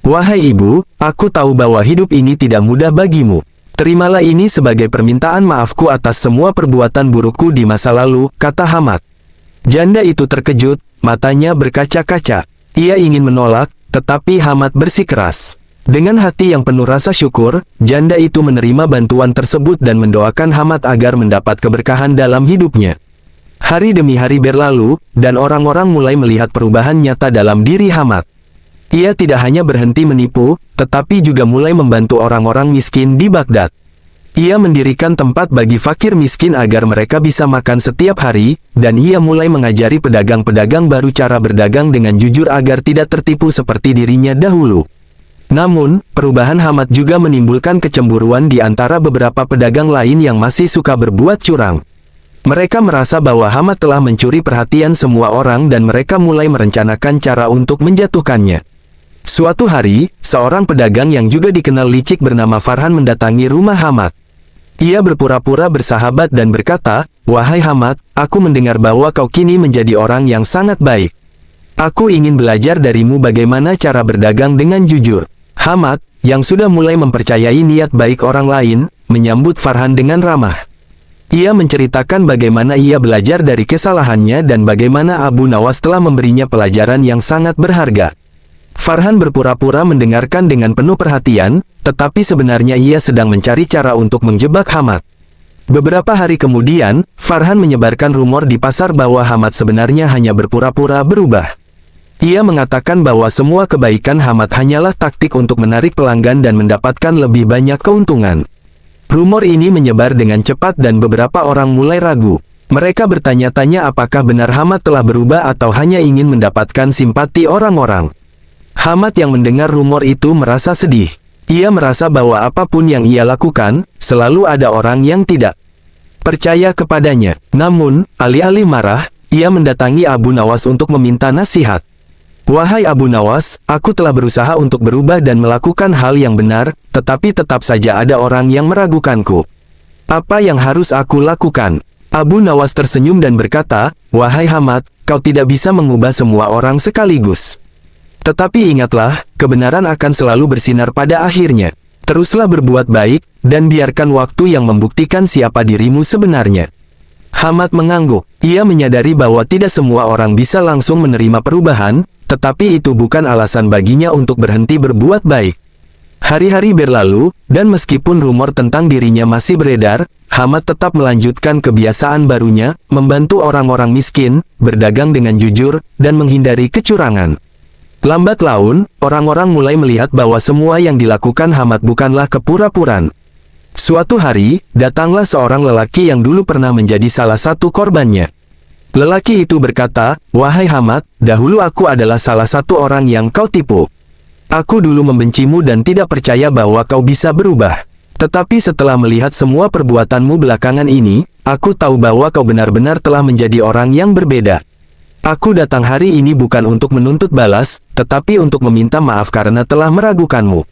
"Wahai ibu, aku tahu bahwa hidup ini tidak mudah bagimu. Terimalah ini sebagai permintaan maafku atas semua perbuatan burukku di masa lalu," kata Hamad. Janda itu terkejut, matanya berkaca-kaca. Ia ingin menolak, tetapi Hamad bersikeras. Dengan hati yang penuh rasa syukur, janda itu menerima bantuan tersebut dan mendoakan Hamad agar mendapat keberkahan dalam hidupnya. Hari demi hari berlalu, dan orang-orang mulai melihat perubahan nyata dalam diri Hamad. Ia tidak hanya berhenti menipu, tetapi juga mulai membantu orang-orang miskin di Baghdad. Ia mendirikan tempat bagi fakir miskin agar mereka bisa makan setiap hari, dan ia mulai mengajari pedagang-pedagang baru cara berdagang dengan jujur agar tidak tertipu seperti dirinya dahulu. Namun, perubahan Hamad juga menimbulkan kecemburuan di antara beberapa pedagang lain yang masih suka berbuat curang. Mereka merasa bahwa Hamad telah mencuri perhatian semua orang dan mereka mulai merencanakan cara untuk menjatuhkannya. Suatu hari, seorang pedagang yang juga dikenal licik bernama Farhan mendatangi rumah Hamad. Ia berpura-pura bersahabat dan berkata, "Wahai Hamad, aku mendengar bahwa kau kini menjadi orang yang sangat baik. Aku ingin belajar darimu bagaimana cara berdagang dengan jujur." Hamad, yang sudah mulai mempercayai niat baik orang lain, menyambut Farhan dengan ramah. Ia menceritakan bagaimana ia belajar dari kesalahannya dan bagaimana Abu Nawas telah memberinya pelajaran yang sangat berharga. Farhan berpura-pura mendengarkan dengan penuh perhatian, tetapi sebenarnya ia sedang mencari cara untuk menjebak Hamad. Beberapa hari kemudian, Farhan menyebarkan rumor di pasar bahwa Hamad sebenarnya hanya berpura-pura berubah. Ia mengatakan bahwa semua kebaikan Hamad hanyalah taktik untuk menarik pelanggan dan mendapatkan lebih banyak keuntungan. Rumor ini menyebar dengan cepat dan beberapa orang mulai ragu. Mereka bertanya-tanya apakah benar Hamad telah berubah atau hanya ingin mendapatkan simpati orang-orang. Hamad yang mendengar rumor itu merasa sedih. Ia merasa bahwa apapun yang ia lakukan, selalu ada orang yang tidak percaya kepadanya. Namun, alih-alih marah, ia mendatangi Abu Nawas untuk meminta nasihat. Wahai Abu Nawas, aku telah berusaha untuk berubah dan melakukan hal yang benar, tetapi tetap saja ada orang yang meragukanku. Apa yang harus aku lakukan? Abu Nawas tersenyum dan berkata, wahai Hamad, kau tidak bisa mengubah semua orang sekaligus. Tetapi ingatlah, kebenaran akan selalu bersinar pada akhirnya. Teruslah berbuat baik, dan biarkan waktu yang membuktikan siapa dirimu sebenarnya. Hamad mengangguk. Ia menyadari bahwa tidak semua orang bisa langsung menerima perubahan, tetapi itu bukan alasan baginya untuk berhenti berbuat baik. Hari-hari berlalu, dan meskipun rumor tentang dirinya masih beredar, Hamad tetap melanjutkan kebiasaan barunya, membantu orang-orang miskin, berdagang dengan jujur, dan menghindari kecurangan. Lambat laun, orang-orang mulai melihat bahwa semua yang dilakukan Hamad bukanlah kepura-puraan. Suatu hari, datanglah seorang lelaki yang dulu pernah menjadi salah satu korbannya. Lelaki itu berkata, wahai Hamad, dahulu aku adalah salah satu orang yang kau tipu. Aku dulu membencimu dan tidak percaya bahwa kau bisa berubah. Tetapi setelah melihat semua perbuatanmu belakangan ini, aku tahu bahwa kau benar-benar telah menjadi orang yang berbeda. Aku datang hari ini bukan untuk menuntut balas, tetapi untuk meminta maaf karena telah meragukanmu.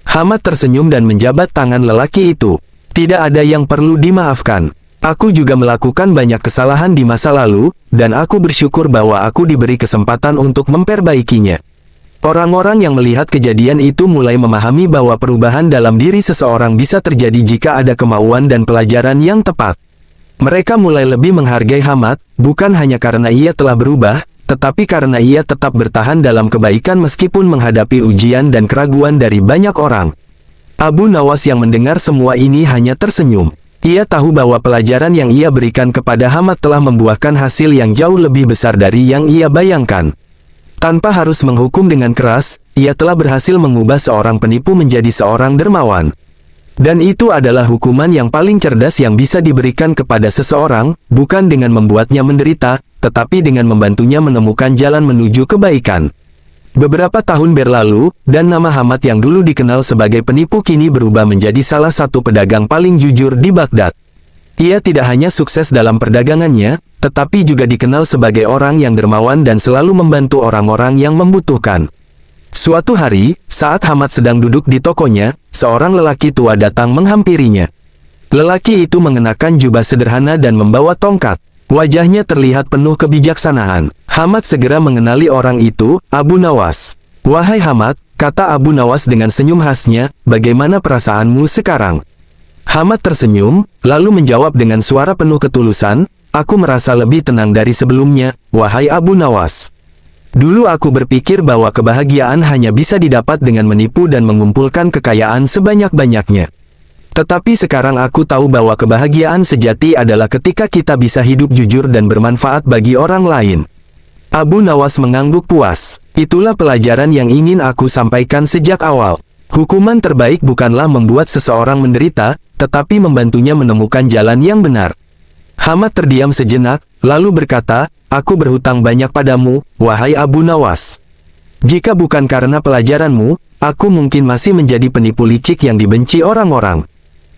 Hamad tersenyum dan menjabat tangan lelaki itu. Tidak ada yang perlu dimaafkan. Aku juga melakukan banyak kesalahan di masa lalu, dan aku bersyukur bahwa aku diberi kesempatan untuk memperbaikinya. Orang-orang yang melihat kejadian itu mulai memahami bahwa perubahan dalam diri seseorang bisa terjadi jika ada kemauan dan pelajaran yang tepat. Mereka mulai lebih menghargai Hamad, bukan hanya karena ia telah berubah, tetapi karena ia tetap bertahan dalam kebaikan meskipun menghadapi ujian dan keraguan dari banyak orang. Abu Nawas yang mendengar semua ini hanya tersenyum. Ia tahu bahwa pelajaran yang ia berikan kepada Hamad telah membuahkan hasil yang jauh lebih besar dari yang ia bayangkan. Tanpa harus menghukum dengan keras, ia telah berhasil mengubah seorang penipu menjadi seorang dermawan. Dan itu adalah hukuman yang paling cerdas yang bisa diberikan kepada seseorang, bukan dengan membuatnya menderita, tetapi dengan membantunya menemukan jalan menuju kebaikan. Beberapa tahun berlalu, dan nama Hamad yang dulu dikenal sebagai penipu kini berubah menjadi salah satu pedagang paling jujur di Baghdad. Ia tidak hanya sukses dalam perdagangannya, tetapi juga dikenal sebagai orang yang dermawan dan selalu membantu orang-orang yang membutuhkan. Suatu hari, saat Hamad sedang duduk di tokonya, seorang lelaki tua datang menghampirinya. Lelaki itu mengenakan jubah sederhana dan membawa tongkat. Wajahnya terlihat penuh kebijaksanaan. Hamad segera mengenali orang itu, Abu Nawas. Wahai Hamad, kata Abu Nawas dengan senyum khasnya, bagaimana perasaanmu sekarang? Hamad tersenyum, lalu menjawab dengan suara penuh ketulusan, aku merasa lebih tenang dari sebelumnya, wahai Abu Nawas. Dulu aku berpikir bahwa kebahagiaan hanya bisa didapat dengan menipu dan mengumpulkan kekayaan sebanyak-banyaknya. Tetapi sekarang aku tahu bahwa kebahagiaan sejati adalah ketika kita bisa hidup jujur dan bermanfaat bagi orang lain. Abu Nawas mengangguk puas. Itulah pelajaran yang ingin aku sampaikan sejak awal. Hukuman terbaik bukanlah membuat seseorang menderita, tetapi membantunya menemukan jalan yang benar. Hamad terdiam sejenak, lalu berkata, aku berhutang banyak padamu, wahai Abu Nawas. Jika bukan karena pelajaranmu, aku mungkin masih menjadi penipu licik yang dibenci orang-orang.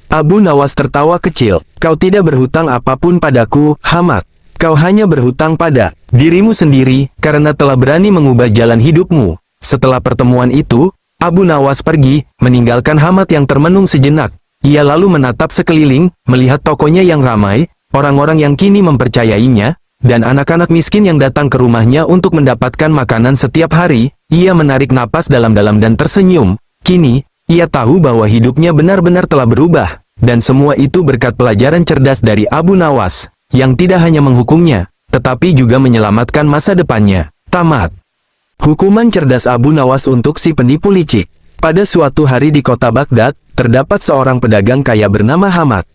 Abu Nawas tertawa kecil. Kau tidak berhutang apapun padaku, Hamad. Kau hanya berhutang pada dirimu sendiri, karena telah berani mengubah jalan hidupmu. Setelah pertemuan itu, Abu Nawas pergi, meninggalkan Hamad yang termenung sejenak. Ia lalu menatap sekeliling, melihat tokonya yang ramai, orang-orang yang kini mempercayainya, dan anak-anak miskin yang datang ke rumahnya untuk mendapatkan makanan setiap hari. Ia menarik napas dalam-dalam dan tersenyum. Kini, ia tahu bahwa hidupnya benar-benar telah berubah, dan semua itu berkat pelajaran cerdas dari Abu Nawas, yang tidak hanya menghukumnya, tetapi juga menyelamatkan masa depannya. Tamat. Hukuman cerdas Abu Nawas untuk si penipu licik. Pada suatu hari di kota Baghdad, terdapat seorang pedagang kaya bernama Hamad.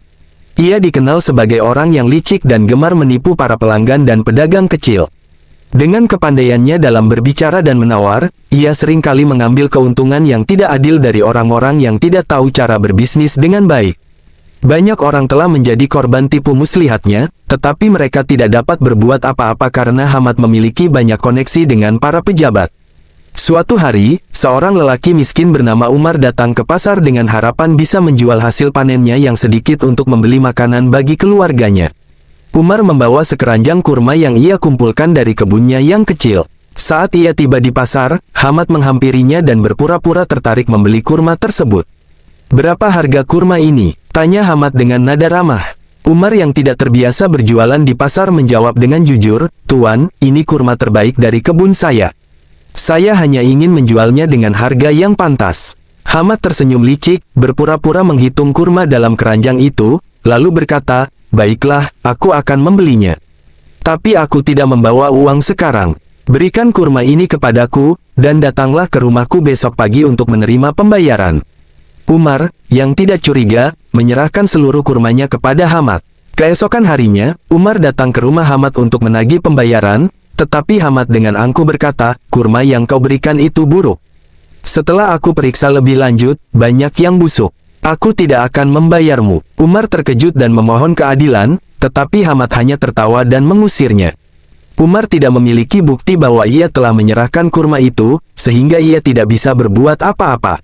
Ia dikenal sebagai orang yang licik dan gemar menipu para pelanggan dan pedagang kecil. Dengan kepandaiannya dalam berbicara dan menawar, ia seringkali mengambil keuntungan yang tidak adil dari orang-orang yang tidak tahu cara berbisnis dengan baik. Banyak orang telah menjadi korban tipu muslihatnya, tetapi mereka tidak dapat berbuat apa-apa karena Hamad memiliki banyak koneksi dengan para pejabat. Suatu hari, seorang lelaki miskin bernama Umar datang ke pasar dengan harapan bisa menjual hasil panennya yang sedikit untuk membeli makanan bagi keluarganya. Umar membawa sekeranjang kurma yang ia kumpulkan dari kebunnya yang kecil. Saat ia tiba di pasar, Hamad menghampirinya dan berpura-pura tertarik membeli kurma tersebut. "Berapa harga kurma ini?" tanya Hamad dengan nada ramah. Umar yang tidak terbiasa berjualan di pasar menjawab dengan jujur, "Tuan, ini kurma terbaik dari kebun saya. Saya hanya ingin menjualnya dengan harga yang pantas." Hamad tersenyum licik, berpura-pura menghitung kurma dalam keranjang itu, lalu berkata, "Baiklah, aku akan membelinya. Tapi aku tidak membawa uang sekarang. Berikan kurma ini kepadaku, dan datanglah ke rumahku besok pagi untuk menerima pembayaran." Umar, yang tidak curiga, menyerahkan seluruh kurmanya kepada Hamad. Keesokan harinya, Umar datang ke rumah Hamad untuk menagih pembayaran, tetapi Hamad dengan angkuh berkata, "Kurma yang kau berikan itu buruk. Setelah aku periksa lebih lanjut, banyak yang busuk. Aku tidak akan membayarmu." Umar terkejut dan memohon keadilan, tetapi Hamad hanya tertawa dan mengusirnya. Umar tidak memiliki bukti bahwa ia telah menyerahkan kurma itu, sehingga ia tidak bisa berbuat apa-apa.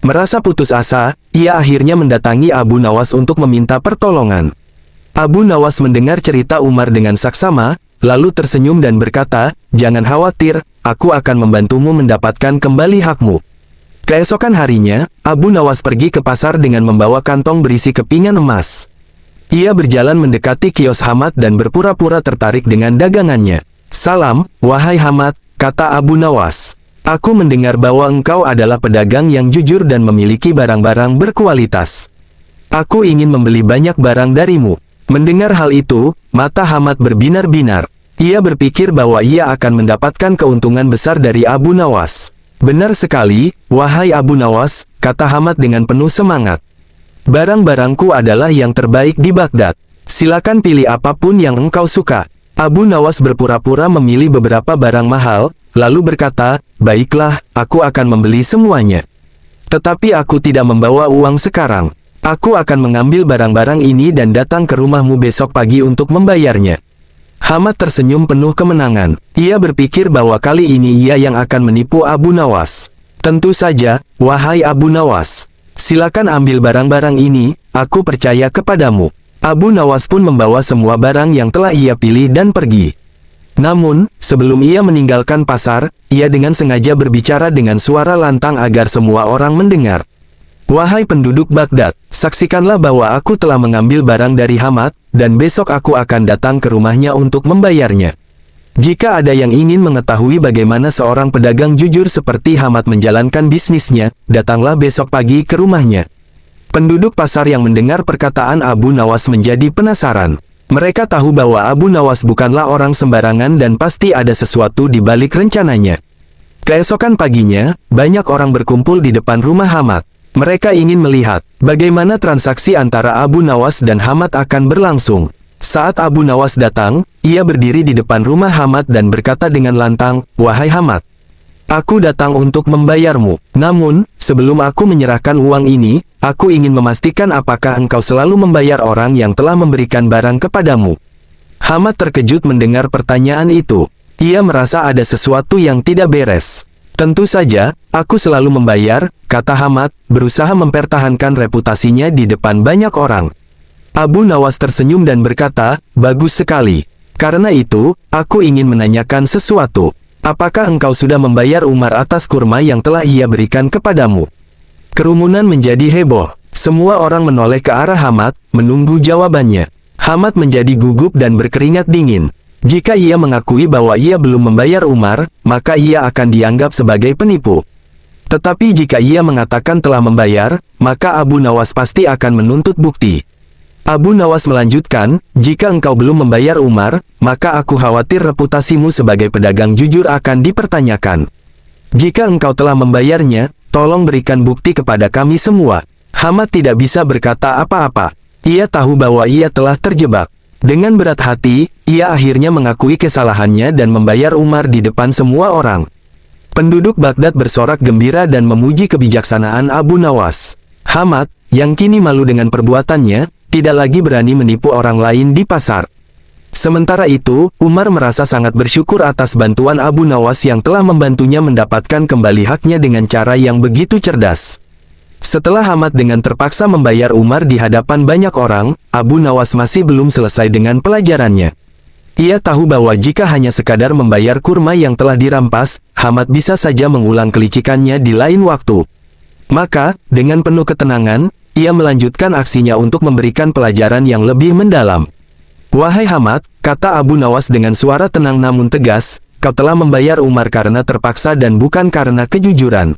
Merasa putus asa, ia akhirnya mendatangi Abu Nawas untuk meminta pertolongan. Abu Nawas mendengar cerita Umar dengan saksama, lalu tersenyum dan berkata, "Jangan khawatir, aku akan membantumu mendapatkan kembali hakmu." Keesokan harinya, Abu Nawas pergi ke pasar dengan membawa kantong berisi kepingan emas. Ia berjalan mendekati kios Hamad dan berpura-pura tertarik dengan dagangannya. "Salam, wahai Hamad," kata Abu Nawas. "Aku mendengar bahwa engkau adalah pedagang yang jujur dan memiliki barang-barang berkualitas. Aku ingin membeli banyak barang darimu." Mendengar hal itu, mata Hamad berbinar-binar. Ia berpikir bahwa ia akan mendapatkan keuntungan besar dari Abu Nawas. "Benar sekali, wahai Abu Nawas," kata Hamad dengan penuh semangat. "Barang-barangku adalah yang terbaik di Baghdad. Silakan pilih apapun yang engkau suka." Abu Nawas berpura-pura memilih beberapa barang mahal, lalu berkata, "Baiklah, aku akan membeli semuanya. Tetapi aku tidak membawa uang sekarang. Aku akan mengambil barang-barang ini dan datang ke rumahmu besok pagi untuk membayarnya." Hamad tersenyum penuh kemenangan. Ia berpikir bahwa kali ini ia yang akan menipu Abu Nawas. "Tentu saja, wahai Abu Nawas. Silakan ambil barang-barang ini, aku percaya kepadamu." Abu Nawas pun membawa semua barang yang telah ia pilih dan pergi. Namun, sebelum ia meninggalkan pasar, ia dengan sengaja berbicara dengan suara lantang agar semua orang mendengar. "Wahai penduduk Baghdad, saksikanlah bahwa aku telah mengambil barang dari Hamad, dan besok aku akan datang ke rumahnya untuk membayarnya. Jika ada yang ingin mengetahui bagaimana seorang pedagang jujur seperti Hamad menjalankan bisnisnya, datanglah besok pagi ke rumahnya." Penduduk pasar yang mendengar perkataan Abu Nawas menjadi penasaran. Mereka tahu bahwa Abu Nawas bukanlah orang sembarangan dan pasti ada sesuatu di balik rencananya. Keesokan paginya, banyak orang berkumpul di depan rumah Hamad. Mereka ingin melihat bagaimana transaksi antara Abu Nawas dan Hamad akan berlangsung. Saat Abu Nawas datang, ia berdiri di depan rumah Hamad dan berkata dengan lantang, "Wahai Hamad, aku datang untuk membayarmu. Namun, sebelum aku menyerahkan uang ini, aku ingin memastikan apakah engkau selalu membayar orang yang telah memberikan barang kepadamu." Hamad terkejut mendengar pertanyaan itu. Ia merasa ada sesuatu yang tidak beres. "Tentu saja, aku selalu membayar," kata Hamad, berusaha mempertahankan reputasinya di depan banyak orang. Abu Nawas tersenyum dan berkata, "Bagus sekali. Karena itu, aku ingin menanyakan sesuatu. Apakah engkau sudah membayar Umar atas kurma yang telah ia berikan kepadamu?" Kerumunan menjadi heboh. Semua orang menoleh ke arah Hamad, menunggu jawabannya. Hamad menjadi gugup dan berkeringat dingin. Jika ia mengakui bahwa ia belum membayar Umar, maka ia akan dianggap sebagai penipu. Tetapi jika ia mengatakan telah membayar, maka Abu Nawas pasti akan menuntut bukti. Abu Nawas melanjutkan, "Jika engkau belum membayar Umar, maka aku khawatir reputasimu sebagai pedagang jujur akan dipertanyakan. Jika engkau telah membayarnya, tolong berikan bukti kepada kami semua." Hamad tidak bisa berkata apa-apa. Ia tahu bahwa ia telah terjebak. Dengan berat hati, ia akhirnya mengakui kesalahannya dan membayar Umar di depan semua orang. Penduduk Baghdad bersorak gembira dan memuji kebijaksanaan Abu Nawas. Hamad, yang kini malu dengan perbuatannya, tidak lagi berani menipu orang lain di pasar. Sementara itu, Umar merasa sangat bersyukur atas bantuan Abu Nawas yang telah membantunya mendapatkan kembali haknya dengan cara yang begitu cerdas. Setelah Hamad dengan terpaksa membayar Umar di hadapan banyak orang, Abu Nawas masih belum selesai dengan pelajarannya. Ia tahu bahwa jika hanya sekadar membayar kurma yang telah dirampas, Hamad bisa saja mengulang kelicikannya di lain waktu. Maka, dengan penuh ketenangan, ia melanjutkan aksinya untuk memberikan pelajaran yang lebih mendalam. "Wahai Hamad," kata Abu Nawas dengan suara tenang namun tegas, "kau telah membayar Umar karena terpaksa dan bukan karena kejujuran.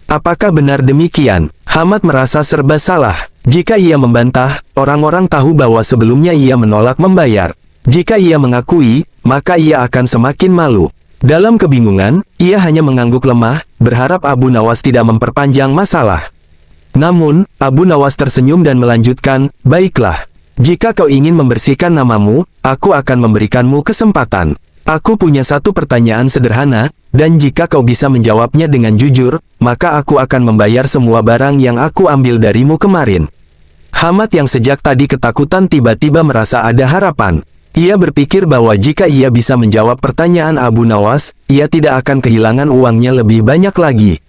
Apakah benar demikian?" Hamad merasa serba salah. Jika ia membantah, orang-orang tahu bahwa sebelumnya ia menolak membayar. Jika ia mengakui, maka ia akan semakin malu. Dalam kebingungan, ia hanya mengangguk lemah, berharap Abu Nawas tidak memperpanjang masalah. Namun, Abu Nawas tersenyum dan melanjutkan, "Baiklah. Jika kau ingin membersihkan namamu, aku akan memberikanmu kesempatan. Aku punya satu pertanyaan sederhana, dan jika kau bisa menjawabnya dengan jujur, maka aku akan membayar semua barang yang aku ambil darimu kemarin." Hamad yang sejak tadi ketakutan tiba-tiba merasa ada harapan. Ia berpikir bahwa jika ia bisa menjawab pertanyaan Abu Nawas, ia tidak akan kehilangan uangnya lebih banyak lagi.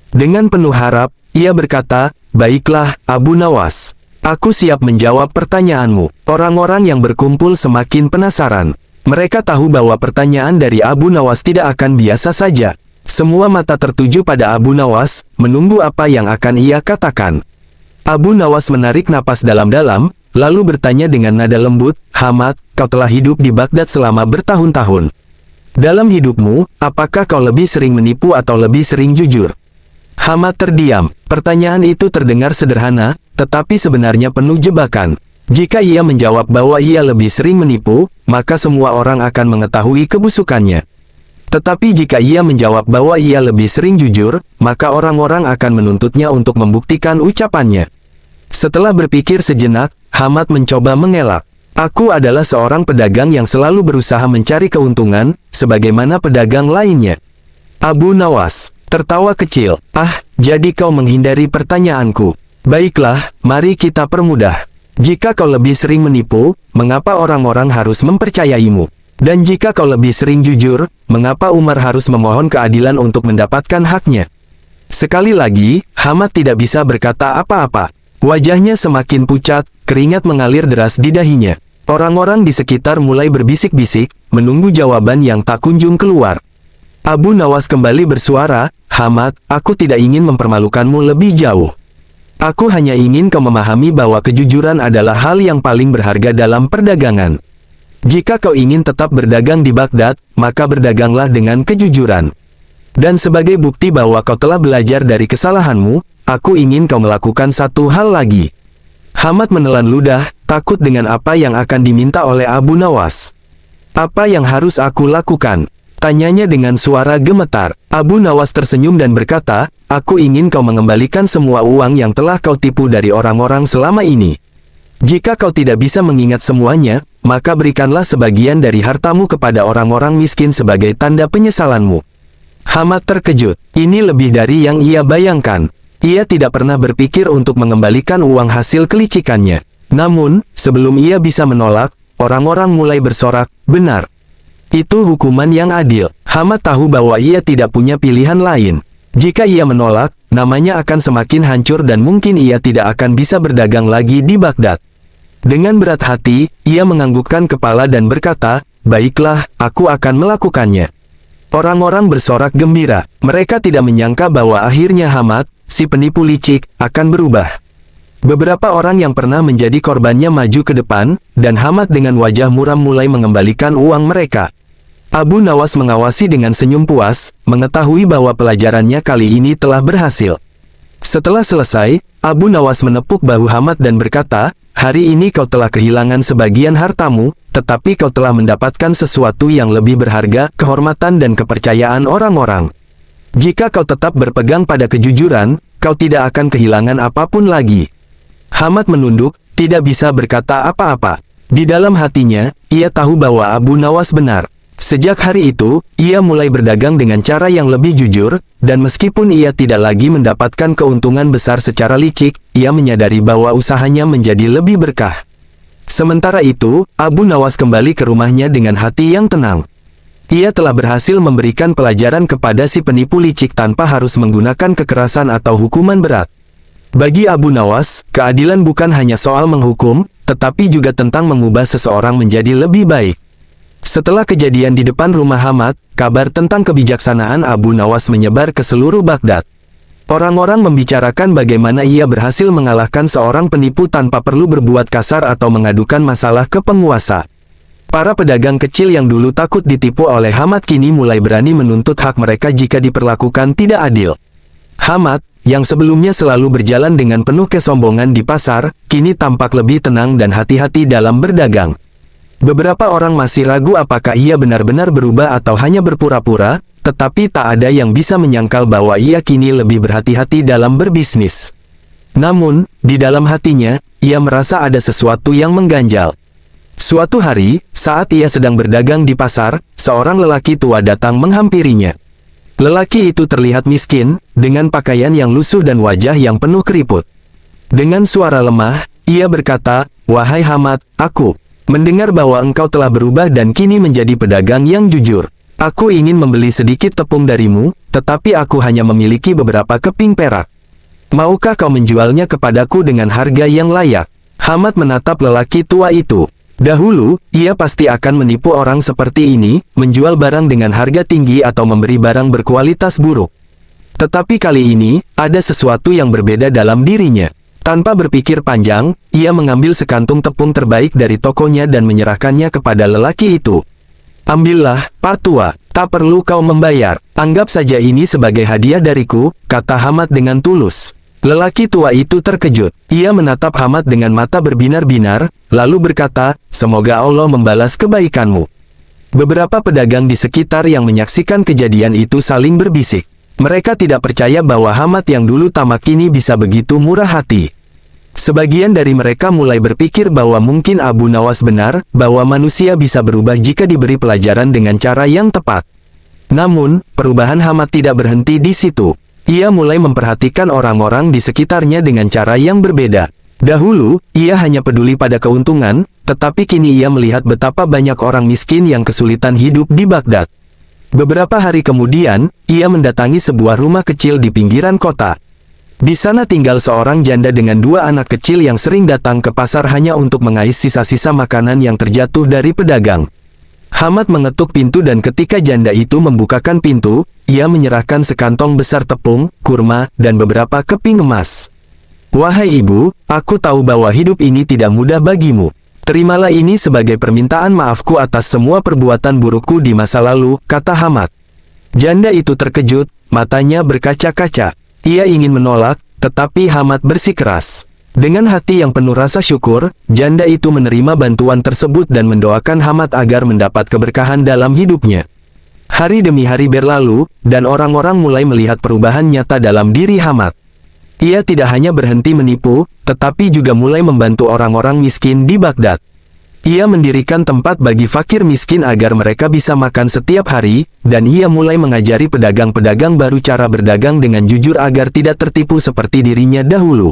Dengan penuh harap, ia berkata, "Baiklah, Abu Nawas. Aku siap menjawab pertanyaanmu." Orang-orang yang berkumpul semakin penasaran. Mereka tahu bahwa pertanyaan dari Abu Nawas tidak akan biasa saja. Semua mata tertuju pada Abu Nawas, menunggu apa yang akan ia katakan. Abu Nawas menarik napas dalam-dalam, lalu bertanya dengan nada lembut, "Hamad, kau telah hidup di Baghdad selama bertahun-tahun. Dalam hidupmu, apakah kau lebih sering menipu atau lebih sering jujur?" Hamad terdiam. Pertanyaan itu terdengar sederhana, tetapi sebenarnya penuh jebakan. Jika ia menjawab bahwa ia lebih sering menipu, maka semua orang akan mengetahui kebusukannya. Tetapi jika ia menjawab bahwa ia lebih sering jujur, maka orang-orang akan menuntutnya untuk membuktikan ucapannya. Setelah berpikir sejenak, Hamad mencoba mengelak. "Aku adalah seorang pedagang yang selalu berusaha mencari keuntungan, sebagaimana pedagang lainnya." Abu Nawas tertawa kecil. "Ah, jadi kau menghindari pertanyaanku. Baiklah, mari kita permudah. Jika kau lebih sering menipu, mengapa orang-orang harus mempercayaimu? Dan jika kau lebih sering jujur, mengapa Umar harus memohon keadilan untuk mendapatkan haknya?" Sekali lagi, Hamad tidak bisa berkata apa-apa. Wajahnya semakin pucat, keringat mengalir deras di dahinya. Orang-orang di sekitar mulai berbisik-bisik, menunggu jawaban yang tak kunjung keluar. Abu Nawas kembali bersuara, "Hamad, aku tidak ingin mempermalukanmu lebih jauh. Aku hanya ingin kau memahami bahwa kejujuran adalah hal yang paling berharga dalam perdagangan. Jika kau ingin tetap berdagang di Baghdad, maka berdaganglah dengan kejujuran. Dan sebagai bukti bahwa kau telah belajar dari kesalahanmu, aku ingin kau melakukan satu hal lagi." Hamad menelan ludah, takut dengan apa yang akan diminta oleh Abu Nawas. "Apa yang harus aku lakukan?" tanyanya dengan suara gemetar. Abu Nawas tersenyum dan berkata, "Aku ingin kau mengembalikan semua uang yang telah kau tipu dari orang-orang selama ini. Jika kau tidak bisa mengingat semuanya, maka berikanlah sebagian dari hartamu kepada orang-orang miskin sebagai tanda penyesalanmu." Hamad terkejut. Ini lebih dari yang ia bayangkan. Ia tidak pernah berpikir untuk mengembalikan uang hasil kelicikannya. Namun, sebelum ia bisa menolak, orang-orang mulai bersorak, "Benar. Itu hukuman yang adil." Hamad tahu bahwa ia tidak punya pilihan lain. Jika ia menolak, namanya akan semakin hancur dan mungkin ia tidak akan bisa berdagang lagi di Baghdad. Dengan berat hati, ia menganggukkan kepala dan berkata, "Baiklah, aku akan melakukannya." Orang-orang bersorak gembira. Mereka tidak menyangka bahwa akhirnya Hamad, si penipu licik, akan berubah. Beberapa orang yang pernah menjadi korbannya maju ke depan, dan Hamad dengan wajah muram mulai mengembalikan uang mereka. Abu Nawas mengawasi dengan senyum puas, mengetahui bahwa pelajarannya kali ini telah berhasil. Setelah selesai, Abu Nawas menepuk bahu Hamad dan berkata, "Hari ini kau telah kehilangan sebagian hartamu, tetapi kau telah mendapatkan sesuatu yang lebih berharga, kehormatan dan kepercayaan orang-orang. Jika kau tetap berpegang pada kejujuran, kau tidak akan kehilangan apapun lagi." Hamad menunduk, tidak bisa berkata apa-apa. Di dalam hatinya, ia tahu bahwa Abu Nawas benar. Sejak hari itu, ia mulai berdagang dengan cara yang lebih jujur, dan meskipun ia tidak lagi mendapatkan keuntungan besar secara licik, ia menyadari bahwa usahanya menjadi lebih berkah. Sementara itu, Abu Nawas kembali ke rumahnya dengan hati yang tenang. Ia telah berhasil memberikan pelajaran kepada si penipu licik tanpa harus menggunakan kekerasan atau hukuman berat. Bagi Abu Nawas, keadilan bukan hanya soal menghukum, tetapi juga tentang mengubah seseorang menjadi lebih baik. Setelah kejadian di depan rumah Hamad, kabar tentang kebijaksanaan Abu Nawas menyebar ke seluruh Baghdad. Orang-orang membicarakan bagaimana ia berhasil mengalahkan seorang penipu tanpa perlu berbuat kasar atau mengadukan masalah ke penguasa. Para pedagang kecil yang dulu takut ditipu oleh Hamad kini mulai berani menuntut hak mereka jika diperlakukan tidak adil. Hamad, yang sebelumnya selalu berjalan dengan penuh kesombongan di pasar, kini tampak lebih tenang dan hati-hati dalam berdagang. Beberapa orang masih ragu apakah ia benar-benar berubah atau hanya berpura-pura, tetapi tak ada yang bisa menyangkal bahwa ia kini lebih berhati-hati dalam berbisnis. Namun, di dalam hatinya, ia merasa ada sesuatu yang mengganjal. Suatu hari, saat ia sedang berdagang di pasar, seorang lelaki tua datang menghampirinya. Lelaki itu terlihat miskin, dengan pakaian yang lusuh dan wajah yang penuh keriput. Dengan suara lemah, ia berkata, "Wahai Hamad, aku mendengar bahwa engkau telah berubah dan kini menjadi pedagang yang jujur. Aku ingin membeli sedikit tepung darimu, tetapi aku hanya memiliki beberapa keping perak. Maukah kau menjualnya kepadaku dengan harga yang layak?" Hamad menatap lelaki tua itu. Dahulu, ia pasti akan menipu orang seperti ini, menjual barang dengan harga tinggi atau memberi barang berkualitas buruk. Tetapi kali ini, ada sesuatu yang berbeda dalam dirinya. Tanpa berpikir panjang, ia mengambil sekantung tepung terbaik dari tokonya dan menyerahkannya kepada lelaki itu. "Ambillah, Pak Tua, tak perlu kau membayar. Anggap saja ini sebagai hadiah dariku," kata Hamad dengan tulus. Lelaki tua itu terkejut. Ia menatap Hamad dengan mata berbinar-binar, lalu berkata, "Semoga Allah membalas kebaikanmu." Beberapa pedagang di sekitar yang menyaksikan kejadian itu saling berbisik. Mereka tidak percaya bahwa Hamad yang dulu tamak kini bisa begitu murah hati. Sebagian dari mereka mulai berpikir bahwa mungkin Abu Nawas benar, bahwa manusia bisa berubah jika diberi pelajaran dengan cara yang tepat. Namun, perubahan Hamad tidak berhenti di situ. Ia mulai memperhatikan orang-orang di sekitarnya dengan cara yang berbeda. Dahulu, ia hanya peduli pada keuntungan, tetapi kini ia melihat betapa banyak orang miskin yang kesulitan hidup di Baghdad. Beberapa hari kemudian, ia mendatangi sebuah rumah kecil di pinggiran kota. Di sana tinggal seorang janda dengan dua anak kecil yang sering datang ke pasar hanya untuk mengais sisa-sisa makanan yang terjatuh dari pedagang. Hamad mengetuk pintu dan ketika janda itu membukakan pintu, ia menyerahkan sekantong besar tepung, kurma, dan beberapa keping emas. "Wahai ibu, aku tahu bahwa hidup ini tidak mudah bagimu. Terimalah ini sebagai permintaan maafku atas semua perbuatan burukku di masa lalu," kata Hamad. Janda itu terkejut, matanya berkaca-kaca. Ia ingin menolak, tetapi Hamad bersikeras. Dengan hati yang penuh rasa syukur, janda itu menerima bantuan tersebut dan mendoakan Hamad agar mendapat keberkahan dalam hidupnya. Hari demi hari berlalu, dan orang-orang mulai melihat perubahan nyata dalam diri Hamad. Ia tidak hanya berhenti menipu, tetapi juga mulai membantu orang-orang miskin di Baghdad. Ia mendirikan tempat bagi fakir miskin agar mereka bisa makan setiap hari, dan ia mulai mengajari pedagang-pedagang baru cara berdagang dengan jujur agar tidak tertipu seperti dirinya dahulu.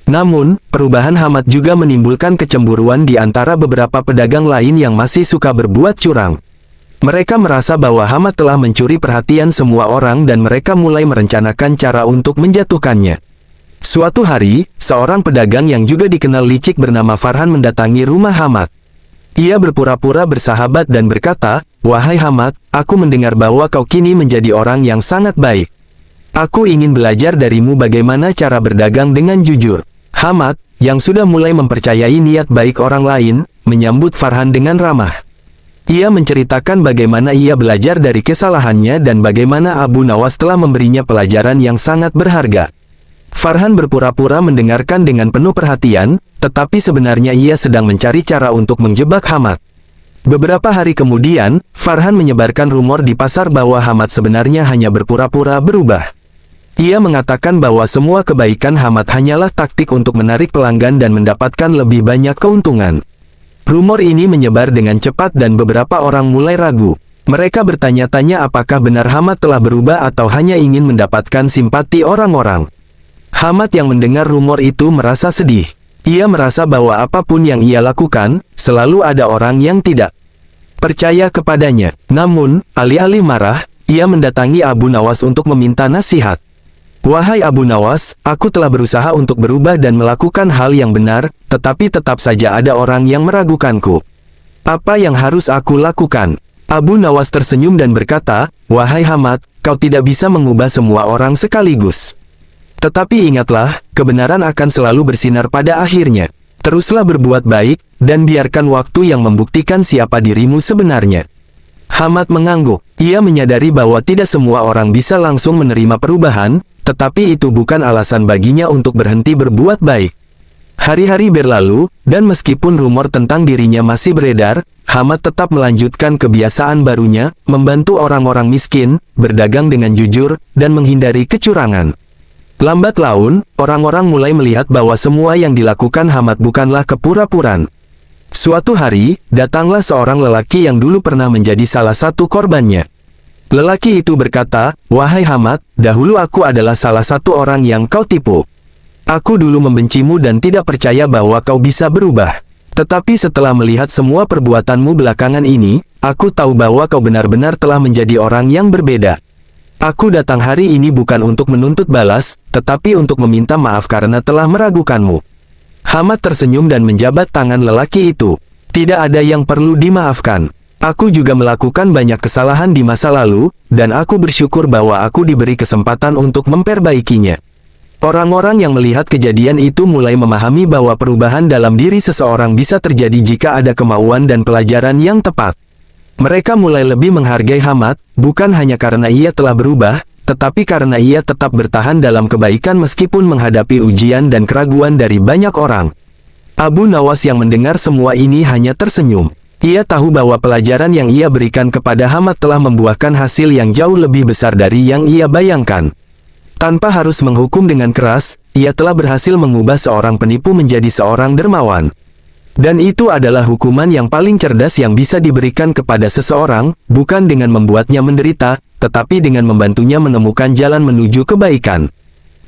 Namun, perubahan Hamad juga menimbulkan kecemburuan di antara beberapa pedagang lain yang masih suka berbuat curang. Mereka merasa bahwa Hamad telah mencuri perhatian semua orang dan mereka mulai merencanakan cara untuk menjatuhkannya. Suatu hari, seorang pedagang yang juga dikenal licik bernama Farhan mendatangi rumah Hamad. Ia berpura-pura bersahabat dan berkata, "Wahai Hamad, aku mendengar bahwa kau kini menjadi orang yang sangat baik. Aku ingin belajar darimu bagaimana cara berdagang dengan jujur." Hamad, yang sudah mulai mempercayai niat baik orang lain, menyambut Farhan dengan ramah. Ia menceritakan bagaimana ia belajar dari kesalahannya dan bagaimana Abu Nawas telah memberinya pelajaran yang sangat berharga. Farhan berpura-pura mendengarkan dengan penuh perhatian, tetapi sebenarnya ia sedang mencari cara untuk menjebak Hamad. Beberapa hari kemudian, Farhan menyebarkan rumor di pasar bahwa Hamad sebenarnya hanya berpura-pura berubah. Ia mengatakan bahwa semua kebaikan Hamad hanyalah taktik untuk menarik pelanggan dan mendapatkan lebih banyak keuntungan. Rumor ini menyebar dengan cepat dan beberapa orang mulai ragu. Mereka bertanya-tanya apakah benar Hamad telah berubah atau hanya ingin mendapatkan simpati orang-orang. Hamad yang mendengar rumor itu merasa sedih. Ia merasa bahwa apapun yang ia lakukan, selalu ada orang yang tidak percaya kepadanya. Namun, alih-alih marah, ia mendatangi Abu Nawas untuk meminta nasihat. "Wahai Abu Nawas, aku telah berusaha untuk berubah dan melakukan hal yang benar, tetapi tetap saja ada orang yang meragukanku. Apa yang harus aku lakukan?" Abu Nawas tersenyum dan berkata, "Wahai Hamad, kau tidak bisa mengubah semua orang sekaligus. Tetapi ingatlah, kebenaran akan selalu bersinar pada akhirnya. Teruslah berbuat baik, dan biarkan waktu yang membuktikan siapa dirimu sebenarnya." Hamad mengangguk. Ia menyadari bahwa tidak semua orang bisa langsung menerima perubahan, tetapi itu bukan alasan baginya untuk berhenti berbuat baik. Hari-hari berlalu, dan meskipun rumor tentang dirinya masih beredar, Hamad tetap melanjutkan kebiasaan barunya, membantu orang-orang miskin, berdagang dengan jujur, dan menghindari kecurangan. Lambat laun, orang-orang mulai melihat bahwa semua yang dilakukan Hamad bukanlah kepura-puraan. Suatu hari, datanglah seorang lelaki yang dulu pernah menjadi salah satu korbannya. Lelaki itu berkata, "Wahai Hamad, dahulu aku adalah salah satu orang yang kau tipu. Aku dulu membencimu dan tidak percaya bahwa kau bisa berubah. Tetapi setelah melihat semua perbuatanmu belakangan ini, aku tahu bahwa kau benar-benar telah menjadi orang yang berbeda. Aku datang hari ini bukan untuk menuntut balas, tetapi untuk meminta maaf karena telah meragukanmu." Hamad tersenyum dan menjabat tangan lelaki itu. "Tidak ada yang perlu dimaafkan. Aku juga melakukan banyak kesalahan di masa lalu, dan aku bersyukur bahwa aku diberi kesempatan untuk memperbaikinya." Orang-orang yang melihat kejadian itu mulai memahami bahwa perubahan dalam diri seseorang bisa terjadi jika ada kemauan dan pelajaran yang tepat. Mereka mulai lebih menghargai Hamad, bukan hanya karena ia telah berubah, tetapi karena ia tetap bertahan dalam kebaikan meskipun menghadapi ujian dan keraguan dari banyak orang. Abu Nawas yang mendengar semua ini hanya tersenyum. Ia tahu bahwa pelajaran yang ia berikan kepada Hamad telah membuahkan hasil yang jauh lebih besar dari yang ia bayangkan. Tanpa harus menghukum dengan keras, ia telah berhasil mengubah seorang penipu menjadi seorang dermawan. Dan itu adalah hukuman yang paling cerdas yang bisa diberikan kepada seseorang, bukan dengan membuatnya menderita, tetapi dengan membantunya menemukan jalan menuju kebaikan.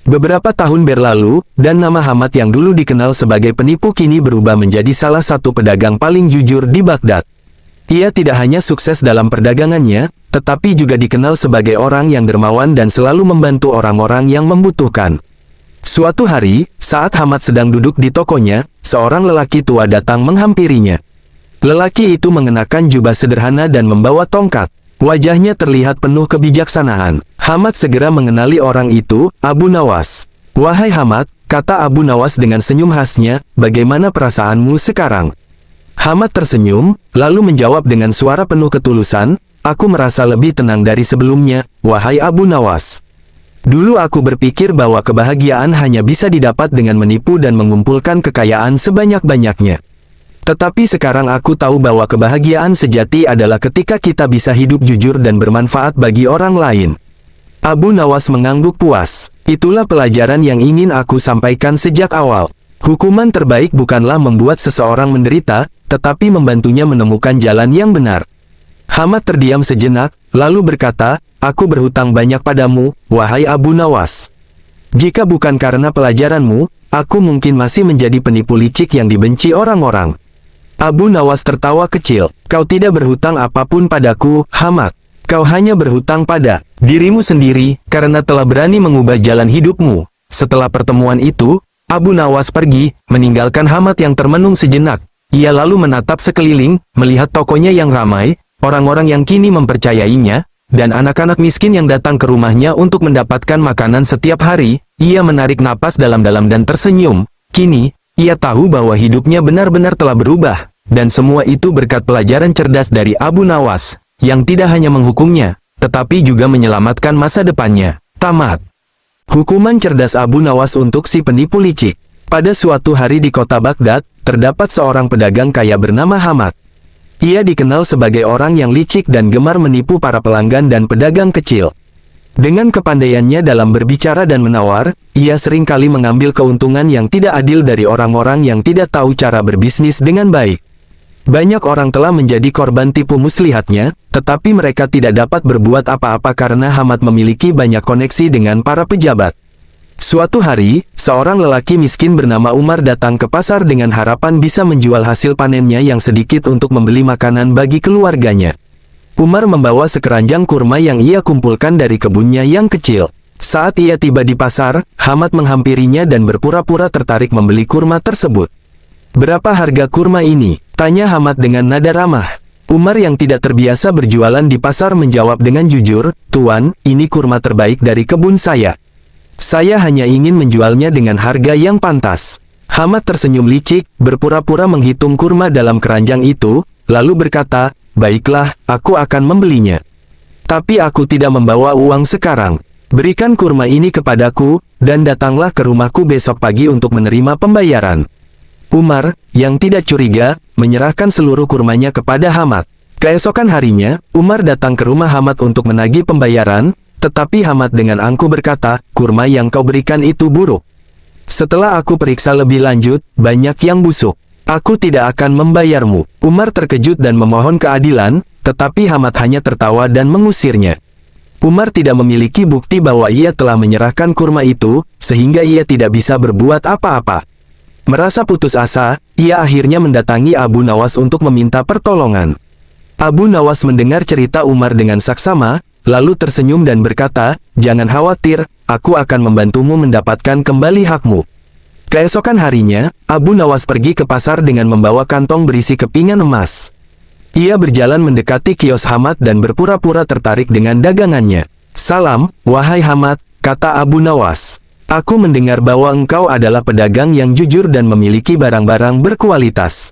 Beberapa tahun berlalu, dan nama Hamad yang dulu dikenal sebagai penipu kini berubah menjadi salah satu pedagang paling jujur di Baghdad. Ia tidak hanya sukses dalam perdagangannya, tetapi juga dikenal sebagai orang yang dermawan dan selalu membantu orang-orang yang membutuhkan. Suatu hari, saat Hamad sedang duduk di tokonya, seorang lelaki tua datang menghampirinya. Lelaki itu mengenakan jubah sederhana dan membawa tongkat. Wajahnya terlihat penuh kebijaksanaan. Hamad segera mengenali orang itu, Abu Nawas. "Wahai Hamad," kata Abu Nawas dengan senyum khasnya, "bagaimana perasaanmu sekarang?" Hamad tersenyum, lalu menjawab dengan suara penuh ketulusan, "Aku merasa lebih tenang dari sebelumnya, wahai Abu Nawas. Dulu aku berpikir bahwa kebahagiaan hanya bisa didapat dengan menipu dan mengumpulkan kekayaan sebanyak-banyaknya. Tetapi sekarang aku tahu bahwa kebahagiaan sejati adalah ketika kita bisa hidup jujur dan bermanfaat bagi orang lain." Abu Nawas mengangguk puas. "Itulah pelajaran yang ingin aku sampaikan sejak awal. Hukuman terbaik bukanlah membuat seseorang menderita, tetapi membantunya menemukan jalan yang benar." Hamad terdiam sejenak, lalu berkata, "Aku berhutang banyak padamu, wahai Abu Nawas. Jika bukan karena pelajaranmu, aku mungkin masih menjadi penipu licik yang dibenci orang-orang." Abu Nawas tertawa kecil. "Kau tidak berhutang apapun padaku, Hamad. Kau hanya berhutang pada dirimu sendiri, karena telah berani mengubah jalan hidupmu." Setelah pertemuan itu, Abu Nawas pergi, meninggalkan Hamad yang termenung sejenak. Ia lalu menatap sekeliling, melihat tokonya yang ramai, orang-orang yang kini mempercayainya, dan anak-anak miskin yang datang ke rumahnya untuk mendapatkan makanan setiap hari. Ia menarik napas dalam-dalam dan tersenyum. Kini, ia tahu bahwa hidupnya benar-benar telah berubah, dan semua itu berkat pelajaran cerdas dari Abu Nawas, yang tidak hanya menghukumnya, tetapi juga menyelamatkan masa depannya. Tamat. Hukuman cerdas Abu Nawas untuk si penipu licik. Pada suatu hari di kota Baghdad, terdapat seorang pedagang kaya bernama Hamad. Ia dikenal sebagai orang yang licik dan gemar menipu para pelanggan dan pedagang kecil. Dengan kepandaiannya dalam berbicara dan menawar, ia seringkali mengambil keuntungan yang tidak adil dari orang-orang yang tidak tahu cara berbisnis dengan baik. Banyak orang telah menjadi korban tipu muslihatnya, tetapi mereka tidak dapat berbuat apa-apa karena Hamad memiliki banyak koneksi dengan para pejabat. Suatu hari, seorang lelaki miskin bernama Umar datang ke pasar dengan harapan bisa menjual hasil panennya yang sedikit untuk membeli makanan bagi keluarganya. Umar membawa sekeranjang kurma yang ia kumpulkan dari kebunnya yang kecil. Saat ia tiba di pasar, Hamad menghampirinya dan berpura-pura tertarik membeli kurma tersebut. "Berapa harga kurma ini?" tanya Hamad dengan nada ramah. Umar yang tidak terbiasa berjualan di pasar menjawab dengan jujur, "Tuan, ini kurma terbaik dari kebun saya. Saya hanya ingin menjualnya dengan harga yang pantas." Hamad tersenyum licik, berpura-pura menghitung kurma dalam keranjang itu, lalu berkata, "Baiklah, aku akan membelinya. Tapi aku tidak membawa uang sekarang. Berikan kurma ini kepadaku, dan datanglah ke rumahku besok pagi untuk menerima pembayaran." Umar, yang tidak curiga, menyerahkan seluruh kurmanya kepada Hamad. Keesokan harinya, Umar datang ke rumah Hamad untuk menagih pembayaran, tetapi Hamad dengan angkuh berkata, "Kurma yang kau berikan itu buruk. Setelah aku periksa lebih lanjut, banyak yang busuk. Aku tidak akan membayarmu." Umar terkejut dan memohon keadilan, tetapi Hamad hanya tertawa dan mengusirnya. Umar tidak memiliki bukti bahwa ia telah menyerahkan kurma itu, sehingga ia tidak bisa berbuat apa-apa. Merasa putus asa, ia akhirnya mendatangi Abu Nawas untuk meminta pertolongan. Abu Nawas mendengar cerita Umar dengan saksama, lalu tersenyum dan berkata, "Jangan khawatir, aku akan membantumu mendapatkan kembali hakmu." Keesokan harinya, Abu Nawas pergi ke pasar dengan membawa kantong berisi kepingan emas. Ia berjalan mendekati kios Hamad dan berpura-pura tertarik dengan dagangannya. "Salam, wahai Hamad," kata Abu Nawas. "Aku mendengar bahwa engkau adalah pedagang yang jujur dan memiliki barang-barang berkualitas.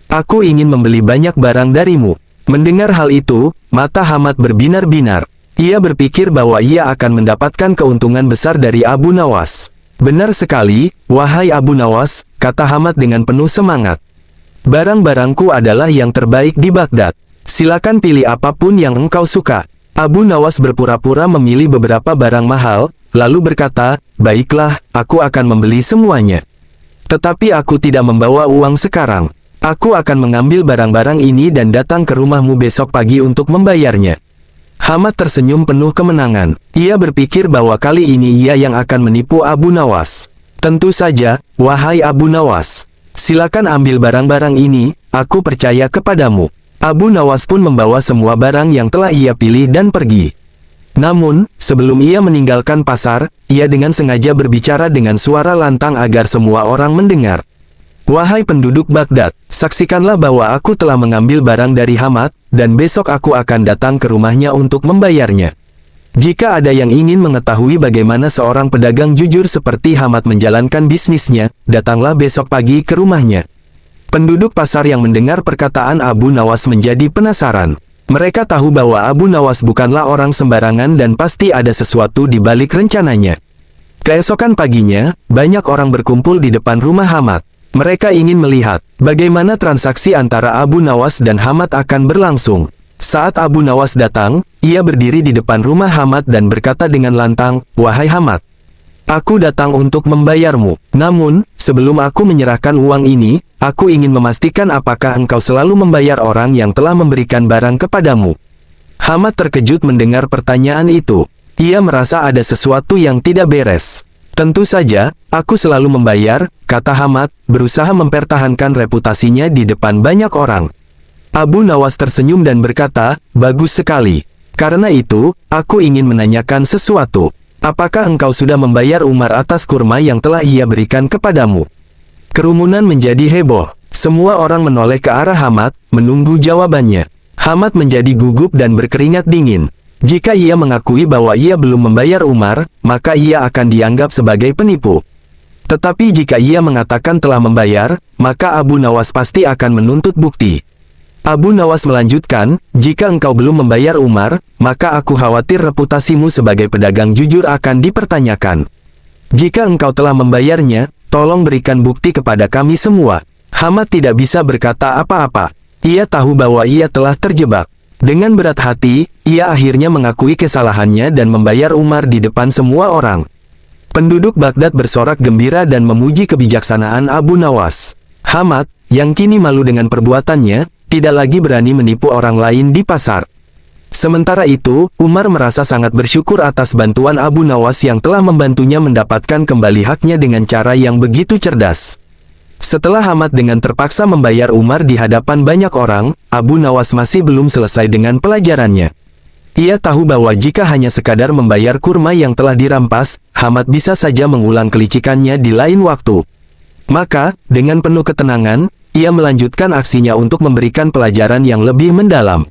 Aku ingin membeli banyak barang darimu." Mendengar hal itu, mata Hamad berbinar-binar. Ia berpikir bahwa ia akan mendapatkan keuntungan besar dari Abu Nawas. "Benar sekali, wahai Abu Nawas," kata Hamad dengan penuh semangat. "Barang-barangku adalah yang terbaik di Baghdad. Silakan pilih apapun yang engkau suka." Abu Nawas berpura-pura memilih beberapa barang mahal, lalu berkata, "Baiklah, aku akan membeli semuanya. Tetapi aku tidak membawa uang sekarang. Aku akan mengambil barang-barang ini dan datang ke rumahmu besok pagi untuk membayarnya." Hamad tersenyum penuh kemenangan. Ia berpikir bahwa kali ini ia yang akan menipu Abu Nawas. "Tentu saja, wahai Abu Nawas. Silakan ambil barang-barang ini, aku percaya kepadamu." Abu Nawas pun membawa semua barang yang telah ia pilih dan pergi. Namun, sebelum ia meninggalkan pasar, ia dengan sengaja berbicara dengan suara lantang agar semua orang mendengar. "Wahai penduduk Baghdad, saksikanlah bahwa aku telah mengambil barang dari Hamad, dan besok aku akan datang ke rumahnya untuk membayarnya. Jika ada yang ingin mengetahui bagaimana seorang pedagang jujur seperti Hamad menjalankan bisnisnya, datanglah besok pagi ke rumahnya." Penduduk pasar yang mendengar perkataan Abu Nawas menjadi penasaran. Mereka tahu bahwa Abu Nawas bukanlah orang sembarangan dan pasti ada sesuatu di balik rencananya. Keesokan paginya, banyak orang berkumpul di depan rumah Hamad. Mereka ingin melihat bagaimana transaksi antara Abu Nawas dan Hamad akan berlangsung. Saat Abu Nawas datang, ia berdiri di depan rumah Hamad dan berkata dengan lantang, "Wahai Hamad, aku datang untuk membayarmu. Namun, sebelum aku menyerahkan uang ini, aku ingin memastikan apakah engkau selalu membayar orang yang telah memberikan barang kepadamu." Hamad terkejut mendengar pertanyaan itu. Ia merasa ada sesuatu yang tidak beres. "Tentu saja, aku selalu membayar," kata Hamad, berusaha mempertahankan reputasinya di depan banyak orang. Abu Nawas tersenyum dan berkata, "Bagus sekali. Karena itu, aku ingin menanyakan sesuatu. Apakah engkau sudah membayar Umar atas kurma yang telah ia berikan kepadamu?" Kerumunan menjadi heboh. Semua orang menoleh ke arah Hamad, menunggu jawabannya. Hamad menjadi gugup dan berkeringat dingin. Jika ia mengakui bahwa ia belum membayar Umar, maka ia akan dianggap sebagai penipu. Tetapi jika ia mengatakan telah membayar, maka Abu Nawas pasti akan menuntut bukti. Abu Nawas melanjutkan, "Jika engkau belum membayar Umar, maka aku khawatir reputasimu sebagai pedagang jujur akan dipertanyakan. Jika engkau telah membayarnya, tolong berikan bukti kepada kami semua." Hamad tidak bisa berkata apa-apa. Ia tahu bahwa ia telah terjebak. Dengan berat hati, ia akhirnya mengakui kesalahannya dan membayar Umar di depan semua orang. Penduduk Baghdad bersorak gembira dan memuji kebijaksanaan Abu Nawas. Hamad, yang kini malu dengan perbuatannya, tidak lagi berani menipu orang lain di pasar. Sementara itu, Umar merasa sangat bersyukur atas bantuan Abu Nawas yang telah membantunya mendapatkan kembali haknya dengan cara yang begitu cerdas. Setelah Hamad dengan terpaksa membayar Umar di hadapan banyak orang, Abu Nawas masih belum selesai dengan pelajarannya. Ia tahu bahwa jika hanya sekadar membayar kurma yang telah dirampas, Hamad bisa saja mengulang kelicikannya di lain waktu. Maka, dengan penuh ketenangan, ia melanjutkan aksinya untuk memberikan pelajaran yang lebih mendalam.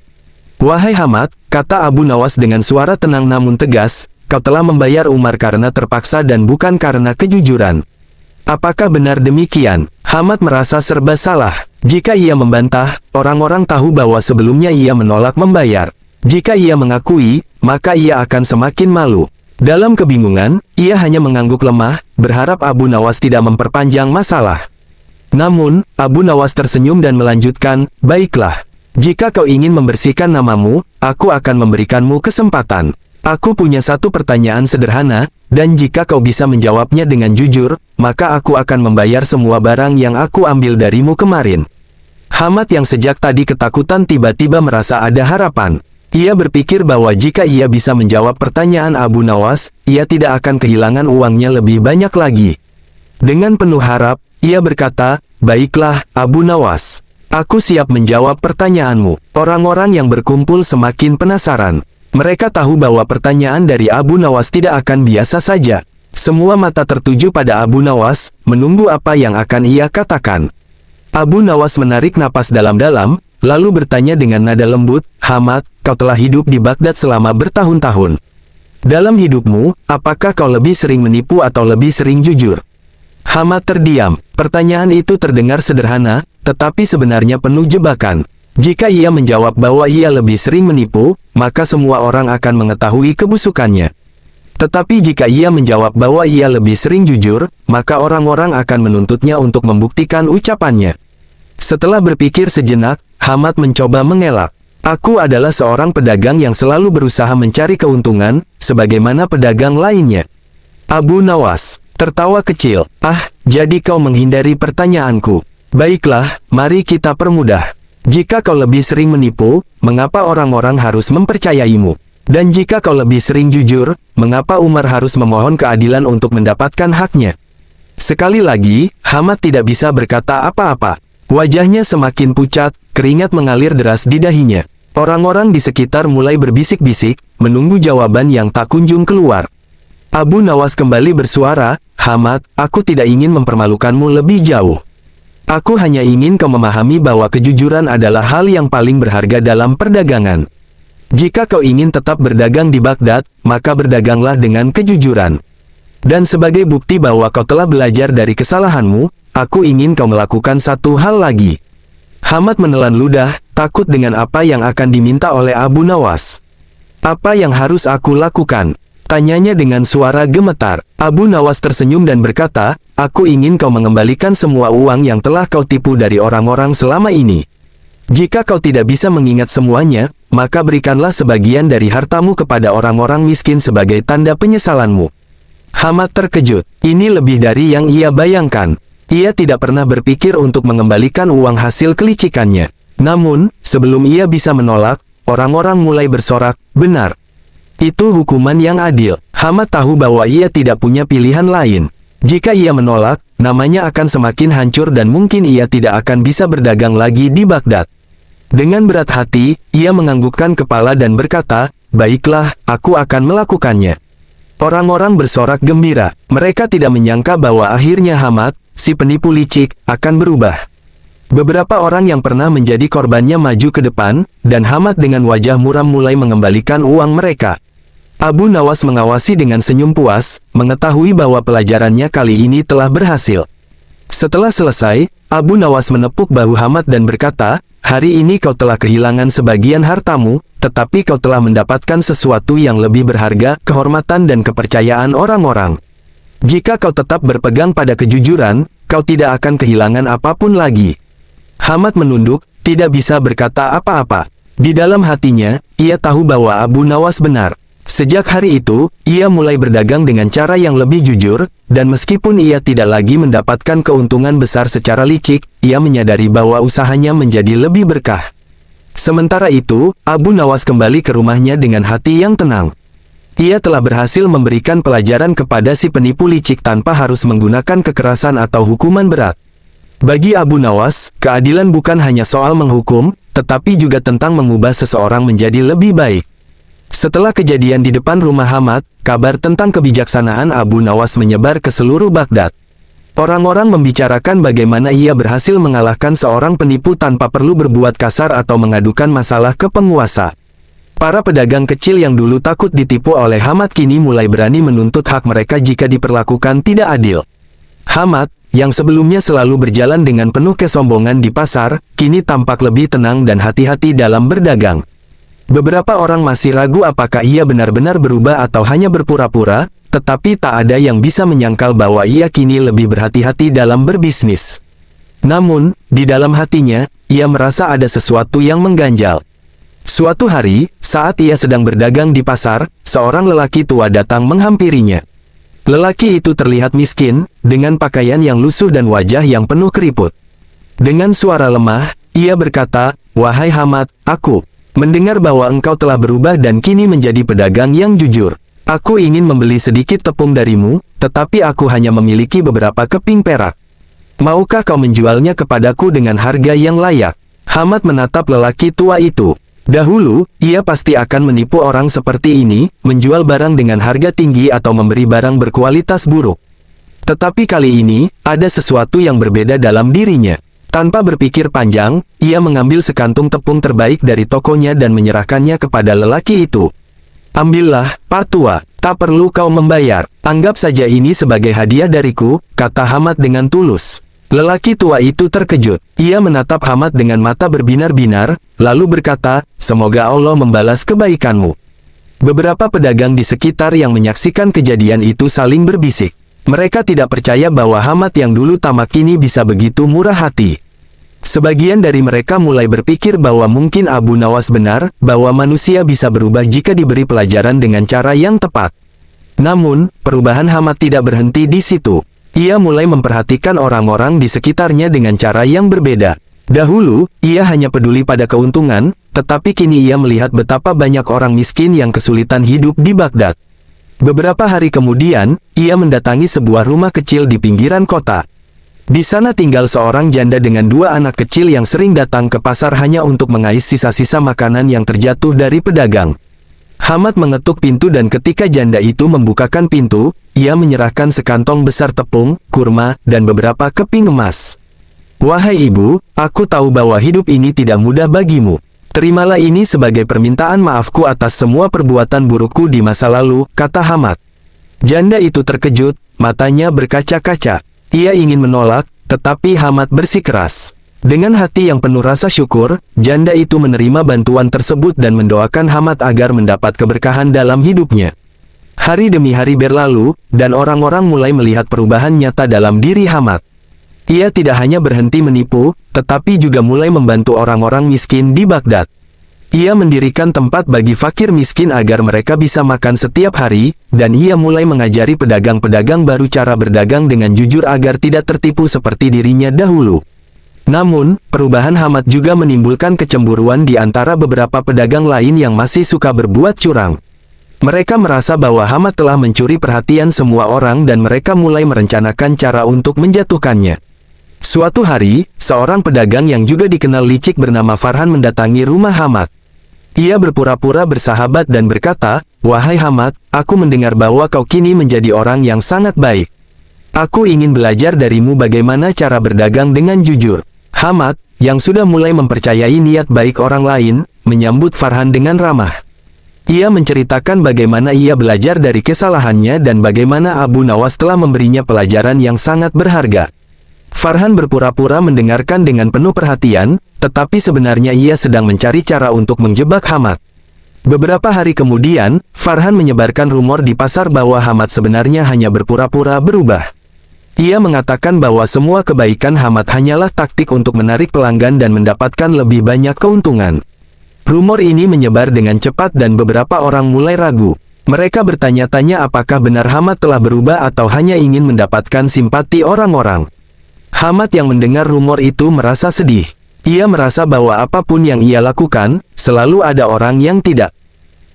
"Wahai Hamad," kata Abu Nawas dengan suara tenang namun tegas, "kau telah membayar Umar karena terpaksa dan bukan karena kejujuran. Apakah benar demikian?" Hamad merasa serba salah. Jika ia membantah, orang-orang tahu bahwa sebelumnya ia menolak membayar. Jika ia mengakui, maka ia akan semakin malu. Dalam kebingungan, ia hanya mengangguk lemah, berharap Abu Nawas tidak memperpanjang masalah. Namun, Abu Nawas tersenyum dan melanjutkan, "Baiklah. Jika kau ingin membersihkan namamu, aku akan memberikanmu kesempatan. Aku punya satu pertanyaan sederhana, dan jika kau bisa menjawabnya dengan jujur, maka aku akan membayar semua barang yang aku ambil darimu kemarin." Hamad yang sejak tadi ketakutan tiba-tiba merasa ada harapan. Ia berpikir bahwa jika ia bisa menjawab pertanyaan Abu Nawas, ia tidak akan kehilangan uangnya lebih banyak lagi. Dengan penuh harap, ia berkata, "Baiklah, Abu Nawas. Aku siap menjawab pertanyaanmu." Orang-orang yang berkumpul semakin penasaran. Mereka tahu bahwa pertanyaan dari Abu Nawas tidak akan biasa saja. Semua mata tertuju pada Abu Nawas, menunggu apa yang akan ia katakan. Abu Nawas menarik napas dalam-dalam, lalu bertanya dengan nada lembut, "Hamad, kau telah hidup di Baghdad selama bertahun-tahun. Dalam hidupmu, apakah kau lebih sering menipu atau lebih sering jujur?" Hamad terdiam. Pertanyaan itu terdengar sederhana, tetapi sebenarnya penuh jebakan. Jika ia menjawab bahwa ia lebih sering menipu, maka semua orang akan mengetahui kebusukannya. Tetapi jika ia menjawab bahwa ia lebih sering jujur, maka orang-orang akan menuntutnya untuk membuktikan ucapannya. Setelah berpikir sejenak, Hamad mencoba mengelak. "Aku adalah seorang pedagang yang selalu berusaha mencari keuntungan, sebagaimana pedagang lainnya." Abu Nawas tertawa kecil. "Ah, jadi kau menghindari pertanyaanku. Baiklah, mari kita permudah. Jika kau lebih sering menipu, mengapa orang-orang harus mempercayaimu? Dan jika kau lebih sering jujur, mengapa Umar harus memohon keadilan untuk mendapatkan haknya?" Sekali lagi, Hamad tidak bisa berkata apa-apa. Wajahnya semakin pucat, keringat mengalir deras di dahinya. Orang-orang di sekitar mulai berbisik-bisik, menunggu jawaban yang tak kunjung keluar. Abu Nawas kembali bersuara, "Hamad, aku tidak ingin mempermalukanmu lebih jauh. Aku hanya ingin kau memahami bahwa kejujuran adalah hal yang paling berharga dalam perdagangan. Jika kau ingin tetap berdagang di Baghdad, maka berdaganglah dengan kejujuran. Dan sebagai bukti bahwa kau telah belajar dari kesalahanmu, aku ingin kau melakukan satu hal lagi." Hamad menelan ludah, takut dengan apa yang akan diminta oleh Abu Nawas. "Apa yang harus aku lakukan?" tanyanya dengan suara gemetar. Abu Nawas tersenyum dan berkata, "Aku ingin kau mengembalikan semua uang yang telah kau tipu dari orang-orang selama ini. Jika kau tidak bisa mengingat semuanya, maka berikanlah sebagian dari hartamu kepada orang-orang miskin sebagai tanda penyesalanmu." Hamad terkejut. Ini lebih dari yang ia bayangkan. Ia tidak pernah berpikir untuk mengembalikan uang hasil kelicikannya. Namun, sebelum ia bisa menolak, orang-orang mulai bersorak, "Benar. Itu hukuman yang adil." Hamad tahu bahwa ia tidak punya pilihan lain. Jika ia menolak, namanya akan semakin hancur dan mungkin ia tidak akan bisa berdagang lagi di Baghdad. Dengan berat hati, ia menganggukkan kepala dan berkata, "Baiklah, aku akan melakukannya." Orang-orang bersorak gembira. Mereka tidak menyangka bahwa akhirnya Hamad, si penipu licik, akan berubah. Beberapa orang yang pernah menjadi korbannya maju ke depan, dan Hamad dengan wajah muram mulai mengembalikan uang mereka. Abu Nawas mengawasi dengan senyum puas, mengetahui bahwa pelajarannya kali ini telah berhasil. Setelah selesai, Abu Nawas menepuk bahu Hamad dan berkata, "Hari ini kau telah kehilangan sebagian hartamu, tetapi kau telah mendapatkan sesuatu yang lebih berharga, kehormatan dan kepercayaan orang-orang. Jika kau tetap berpegang pada kejujuran, kau tidak akan kehilangan apapun lagi." Hamad menunduk, tidak bisa berkata apa-apa. Di dalam hatinya, ia tahu bahwa Abu Nawas benar. Sejak hari itu, ia mulai berdagang dengan cara yang lebih jujur, dan meskipun ia tidak lagi mendapatkan keuntungan besar secara licik, ia menyadari bahwa usahanya menjadi lebih berkah. Sementara itu, Abu Nawas kembali ke rumahnya dengan hati yang tenang. Ia telah berhasil memberikan pelajaran kepada si penipu licik tanpa harus menggunakan kekerasan atau hukuman berat. Bagi Abu Nawas, keadilan bukan hanya soal menghukum, tetapi juga tentang mengubah seseorang menjadi lebih baik. Setelah kejadian di depan rumah Hamad, kabar tentang kebijaksanaan Abu Nawas menyebar ke seluruh Baghdad. Orang-orang membicarakan bagaimana ia berhasil mengalahkan seorang penipu tanpa perlu berbuat kasar atau mengadukan masalah ke penguasa. Para pedagang kecil yang dulu takut ditipu oleh Hamad kini mulai berani menuntut hak mereka jika diperlakukan tidak adil. Hamad, yang sebelumnya selalu berjalan dengan penuh kesombongan di pasar, kini tampak lebih tenang dan hati-hati dalam berdagang. Beberapa orang masih ragu apakah ia benar-benar berubah atau hanya berpura-pura, tetapi tak ada yang bisa menyangkal bahwa ia kini lebih berhati-hati dalam berbisnis. Namun, di dalam hatinya, ia merasa ada sesuatu yang mengganjal. Suatu hari, saat ia sedang berdagang di pasar, seorang lelaki tua datang menghampirinya. Lelaki itu terlihat miskin, dengan pakaian yang lusuh dan wajah yang penuh keriput. Dengan suara lemah, ia berkata, "Wahai Hamad, aku mendengar bahwa engkau telah berubah dan kini menjadi pedagang yang jujur. Aku ingin membeli sedikit tepung darimu, tetapi aku hanya memiliki beberapa keping perak. Maukah kau menjualnya kepadaku dengan harga yang layak?" Hamad menatap lelaki tua itu. Dahulu, ia pasti akan menipu orang seperti ini, menjual barang dengan harga tinggi atau memberi barang berkualitas buruk. Tetapi kali ini, ada sesuatu yang berbeda dalam dirinya. Tanpa berpikir panjang, ia mengambil sekantung tepung terbaik dari tokonya dan menyerahkannya kepada lelaki itu. "Ambillah, Pak Tua, tak perlu kau membayar. Anggap saja ini sebagai hadiah dariku," kata Hamad dengan tulus. Lelaki tua itu terkejut. Ia menatap Hamad dengan mata berbinar-binar, lalu berkata, "Semoga Allah membalas kebaikanmu." Beberapa pedagang di sekitar yang menyaksikan kejadian itu saling berbisik. Mereka tidak percaya bahwa Hamad yang dulu tamak kini bisa begitu murah hati. Sebagian dari mereka mulai berpikir bahwa mungkin Abu Nawas benar, bahwa manusia bisa berubah jika diberi pelajaran dengan cara yang tepat. Namun, perubahan Hamad tidak berhenti di situ. Ia mulai memperhatikan orang-orang di sekitarnya dengan cara yang berbeda. Dahulu, ia hanya peduli pada keuntungan, tetapi kini ia melihat betapa banyak orang miskin yang kesulitan hidup di Baghdad. Beberapa hari kemudian, ia mendatangi sebuah rumah kecil di pinggiran kota. Di sana tinggal seorang janda dengan dua anak kecil yang sering datang ke pasar hanya untuk mengais sisa-sisa makanan yang terjatuh dari pedagang. Hamad mengetuk pintu dan ketika janda itu membukakan pintu, ia menyerahkan sekantong besar tepung, kurma, dan beberapa keping emas. "Wahai ibu, aku tahu bahwa hidup ini tidak mudah bagimu. Terimalah ini sebagai permintaan maafku atas semua perbuatan burukku di masa lalu," kata Hamad. Janda itu terkejut, matanya berkaca-kaca. Ia ingin menolak, tetapi Hamad bersikeras. Dengan hati yang penuh rasa syukur, janda itu menerima bantuan tersebut dan mendoakan Hamad agar mendapat keberkahan dalam hidupnya. Hari demi hari berlalu, dan orang-orang mulai melihat perubahan nyata dalam diri Hamad. Ia tidak hanya berhenti menipu, tetapi juga mulai membantu orang-orang miskin di Baghdad. Ia mendirikan tempat bagi fakir miskin agar mereka bisa makan setiap hari, dan ia mulai mengajari pedagang-pedagang baru cara berdagang dengan jujur agar tidak tertipu seperti dirinya dahulu. Namun, perubahan Hamad juga menimbulkan kecemburuan di antara beberapa pedagang lain yang masih suka berbuat curang. Mereka merasa bahwa Hamad telah mencuri perhatian semua orang dan mereka mulai merencanakan cara untuk menjatuhkannya. Suatu hari, seorang pedagang yang juga dikenal licik bernama Farhan mendatangi rumah Hamad. Ia berpura-pura bersahabat dan berkata, "Wahai Hamad, aku mendengar bahwa kau kini menjadi orang yang sangat baik. Aku ingin belajar darimu bagaimana cara berdagang dengan jujur." Hamad, yang sudah mulai mempercayai niat baik orang lain, menyambut Farhan dengan ramah. Ia menceritakan bagaimana ia belajar dari kesalahannya dan bagaimana Abu Nawas telah memberinya pelajaran yang sangat berharga. Farhan berpura-pura mendengarkan dengan penuh perhatian, tetapi sebenarnya ia sedang mencari cara untuk menjebak Hamad. Beberapa hari kemudian, Farhan menyebarkan rumor di pasar bahwa Hamad sebenarnya hanya berpura-pura berubah. Ia mengatakan bahwa semua kebaikan Hamad hanyalah taktik untuk menarik pelanggan dan mendapatkan lebih banyak keuntungan. Rumor ini menyebar dengan cepat dan beberapa orang mulai ragu. Mereka bertanya-tanya apakah benar Hamad telah berubah atau hanya ingin mendapatkan simpati orang-orang. Hamad yang mendengar rumor itu merasa sedih. Ia merasa bahwa apapun yang ia lakukan, selalu ada orang yang tidak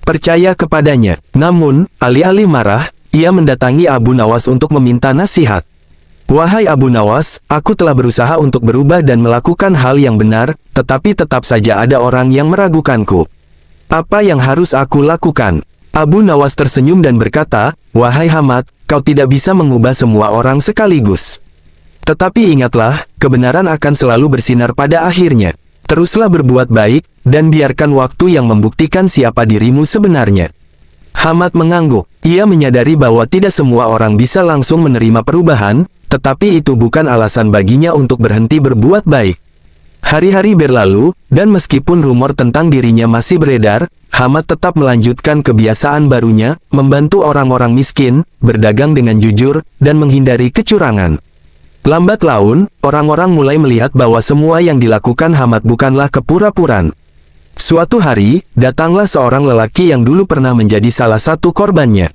percaya kepadanya. Namun, alih-alih marah, ia mendatangi Abu Nawas untuk meminta nasihat. "Wahai Abu Nawas, aku telah berusaha untuk berubah dan melakukan hal yang benar, tetapi tetap saja ada orang yang meragukanku. Apa yang harus aku lakukan?" Abu Nawas tersenyum dan berkata, "Wahai Hamad, kau tidak bisa mengubah semua orang sekaligus. Tetapi ingatlah, kebenaran akan selalu bersinar pada akhirnya. Teruslah berbuat baik, dan biarkan waktu yang membuktikan siapa dirimu sebenarnya." Hamad mengangguk. Ia menyadari bahwa tidak semua orang bisa langsung menerima perubahan, tetapi itu bukan alasan baginya untuk berhenti berbuat baik. Hari-hari berlalu, dan meskipun rumor tentang dirinya masih beredar, Hamad tetap melanjutkan kebiasaan barunya, membantu orang-orang miskin, berdagang dengan jujur, dan menghindari kecurangan. Lambat laun, orang-orang mulai melihat bahwa semua yang dilakukan Hamad bukanlah kepura-puraan. Suatu hari, datanglah seorang lelaki yang dulu pernah menjadi salah satu korbannya.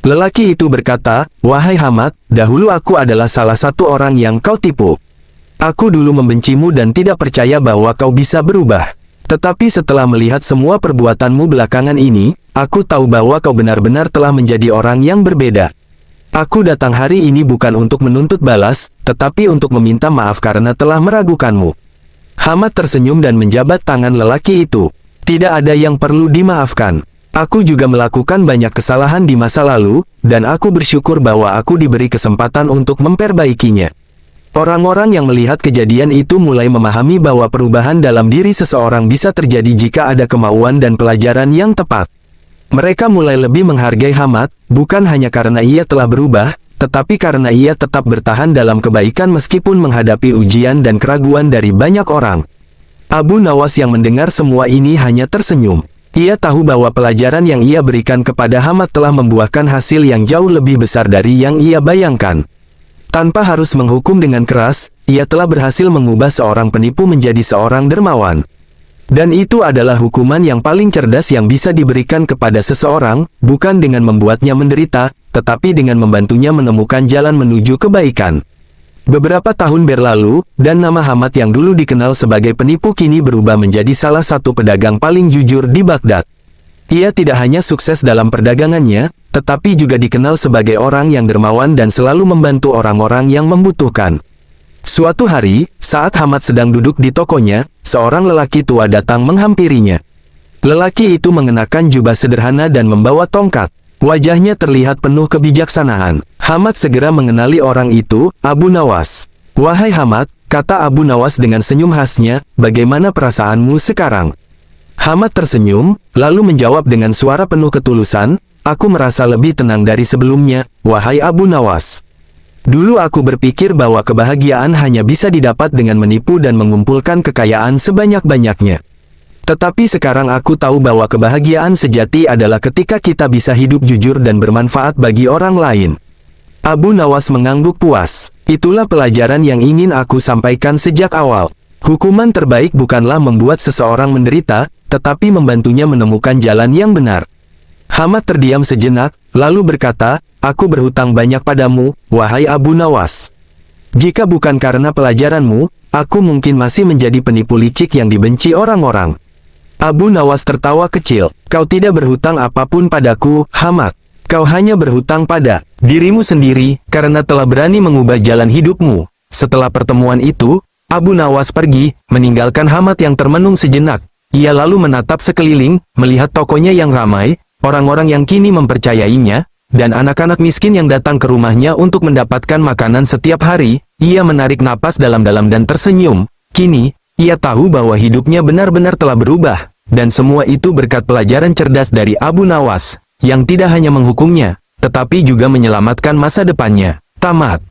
Lelaki itu berkata, "Wahai Hamad, dahulu aku adalah salah satu orang yang kau tipu. Aku dulu membencimu dan tidak percaya bahwa kau bisa berubah. Tetapi setelah melihat semua perbuatanmu belakangan ini, aku tahu bahwa kau benar-benar telah menjadi orang yang berbeda. Aku datang hari ini bukan untuk menuntut balas, tetapi untuk meminta maaf karena telah meragukanmu." Hamad tersenyum dan menjabat tangan lelaki itu. "Tidak ada yang perlu dimaafkan. Aku juga melakukan banyak kesalahan di masa lalu, dan aku bersyukur bahwa aku diberi kesempatan untuk memperbaikinya." Orang-orang yang melihat kejadian itu mulai memahami bahwa perubahan dalam diri seseorang bisa terjadi jika ada kemauan dan pelajaran yang tepat. Mereka mulai lebih menghargai Hamad, bukan hanya karena ia telah berubah, tetapi karena ia tetap bertahan dalam kebaikan meskipun menghadapi ujian dan keraguan dari banyak orang. Abu Nawas yang mendengar semua ini hanya tersenyum. Ia tahu bahwa pelajaran yang ia berikan kepada Hamad telah membuahkan hasil yang jauh lebih besar dari yang ia bayangkan. Tanpa harus menghukum dengan keras, ia telah berhasil mengubah seorang penipu menjadi seorang dermawan. Dan itu adalah hukuman yang paling cerdas yang bisa diberikan kepada seseorang, bukan dengan membuatnya menderita, tetapi dengan membantunya menemukan jalan menuju kebaikan. Beberapa tahun berlalu, dan nama Hamad yang dulu dikenal sebagai penipu kini berubah menjadi salah satu pedagang paling jujur di Baghdad. Ia tidak hanya sukses dalam perdagangannya, tetapi juga dikenal sebagai orang yang dermawan dan selalu membantu orang-orang yang membutuhkan. Suatu hari, saat Hamad sedang duduk di tokonya, seorang lelaki tua datang menghampirinya. Lelaki itu mengenakan jubah sederhana dan membawa tongkat. Wajahnya terlihat penuh kebijaksanaan. Hamad segera mengenali orang itu, Abu Nawas. "Wahai Hamad," kata Abu Nawas dengan senyum khasnya, "bagaimana perasaanmu sekarang?" Hamad tersenyum, lalu menjawab dengan suara penuh ketulusan, "Aku merasa lebih tenang dari sebelumnya, wahai Abu Nawas. Dulu aku berpikir bahwa kebahagiaan hanya bisa didapat dengan menipu dan mengumpulkan kekayaan sebanyak-banyaknya. Tetapi sekarang aku tahu bahwa kebahagiaan sejati adalah ketika kita bisa hidup jujur dan bermanfaat bagi orang lain." Abu Nawas mengangguk puas. "Itulah pelajaran yang ingin aku sampaikan sejak awal. Hukuman terbaik bukanlah membuat seseorang menderita, tetapi membantunya menemukan jalan yang benar." Hamad terdiam sejenak, lalu berkata, "Aku berhutang banyak padamu, wahai Abu Nawas. Jika bukan karena pelajaranmu, aku mungkin masih menjadi penipu licik yang dibenci orang-orang." Abu Nawas tertawa kecil. "Kau tidak berhutang apapun padaku, Hamad. Kau hanya berhutang pada dirimu sendiri, karena telah berani mengubah jalan hidupmu." Setelah pertemuan itu, Abu Nawas pergi, meninggalkan Hamad yang termenung sejenak. Ia lalu menatap sekeliling, melihat tokonya yang ramai, orang-orang yang kini mempercayainya, dan anak-anak miskin yang datang ke rumahnya untuk mendapatkan makanan setiap hari. Ia menarik napas dalam-dalam dan tersenyum. Kini, ia tahu bahwa hidupnya benar-benar telah berubah, dan semua itu berkat pelajaran cerdas dari Abu Nawas, yang tidak hanya menghukumnya, tetapi juga menyelamatkan masa depannya. Tamat.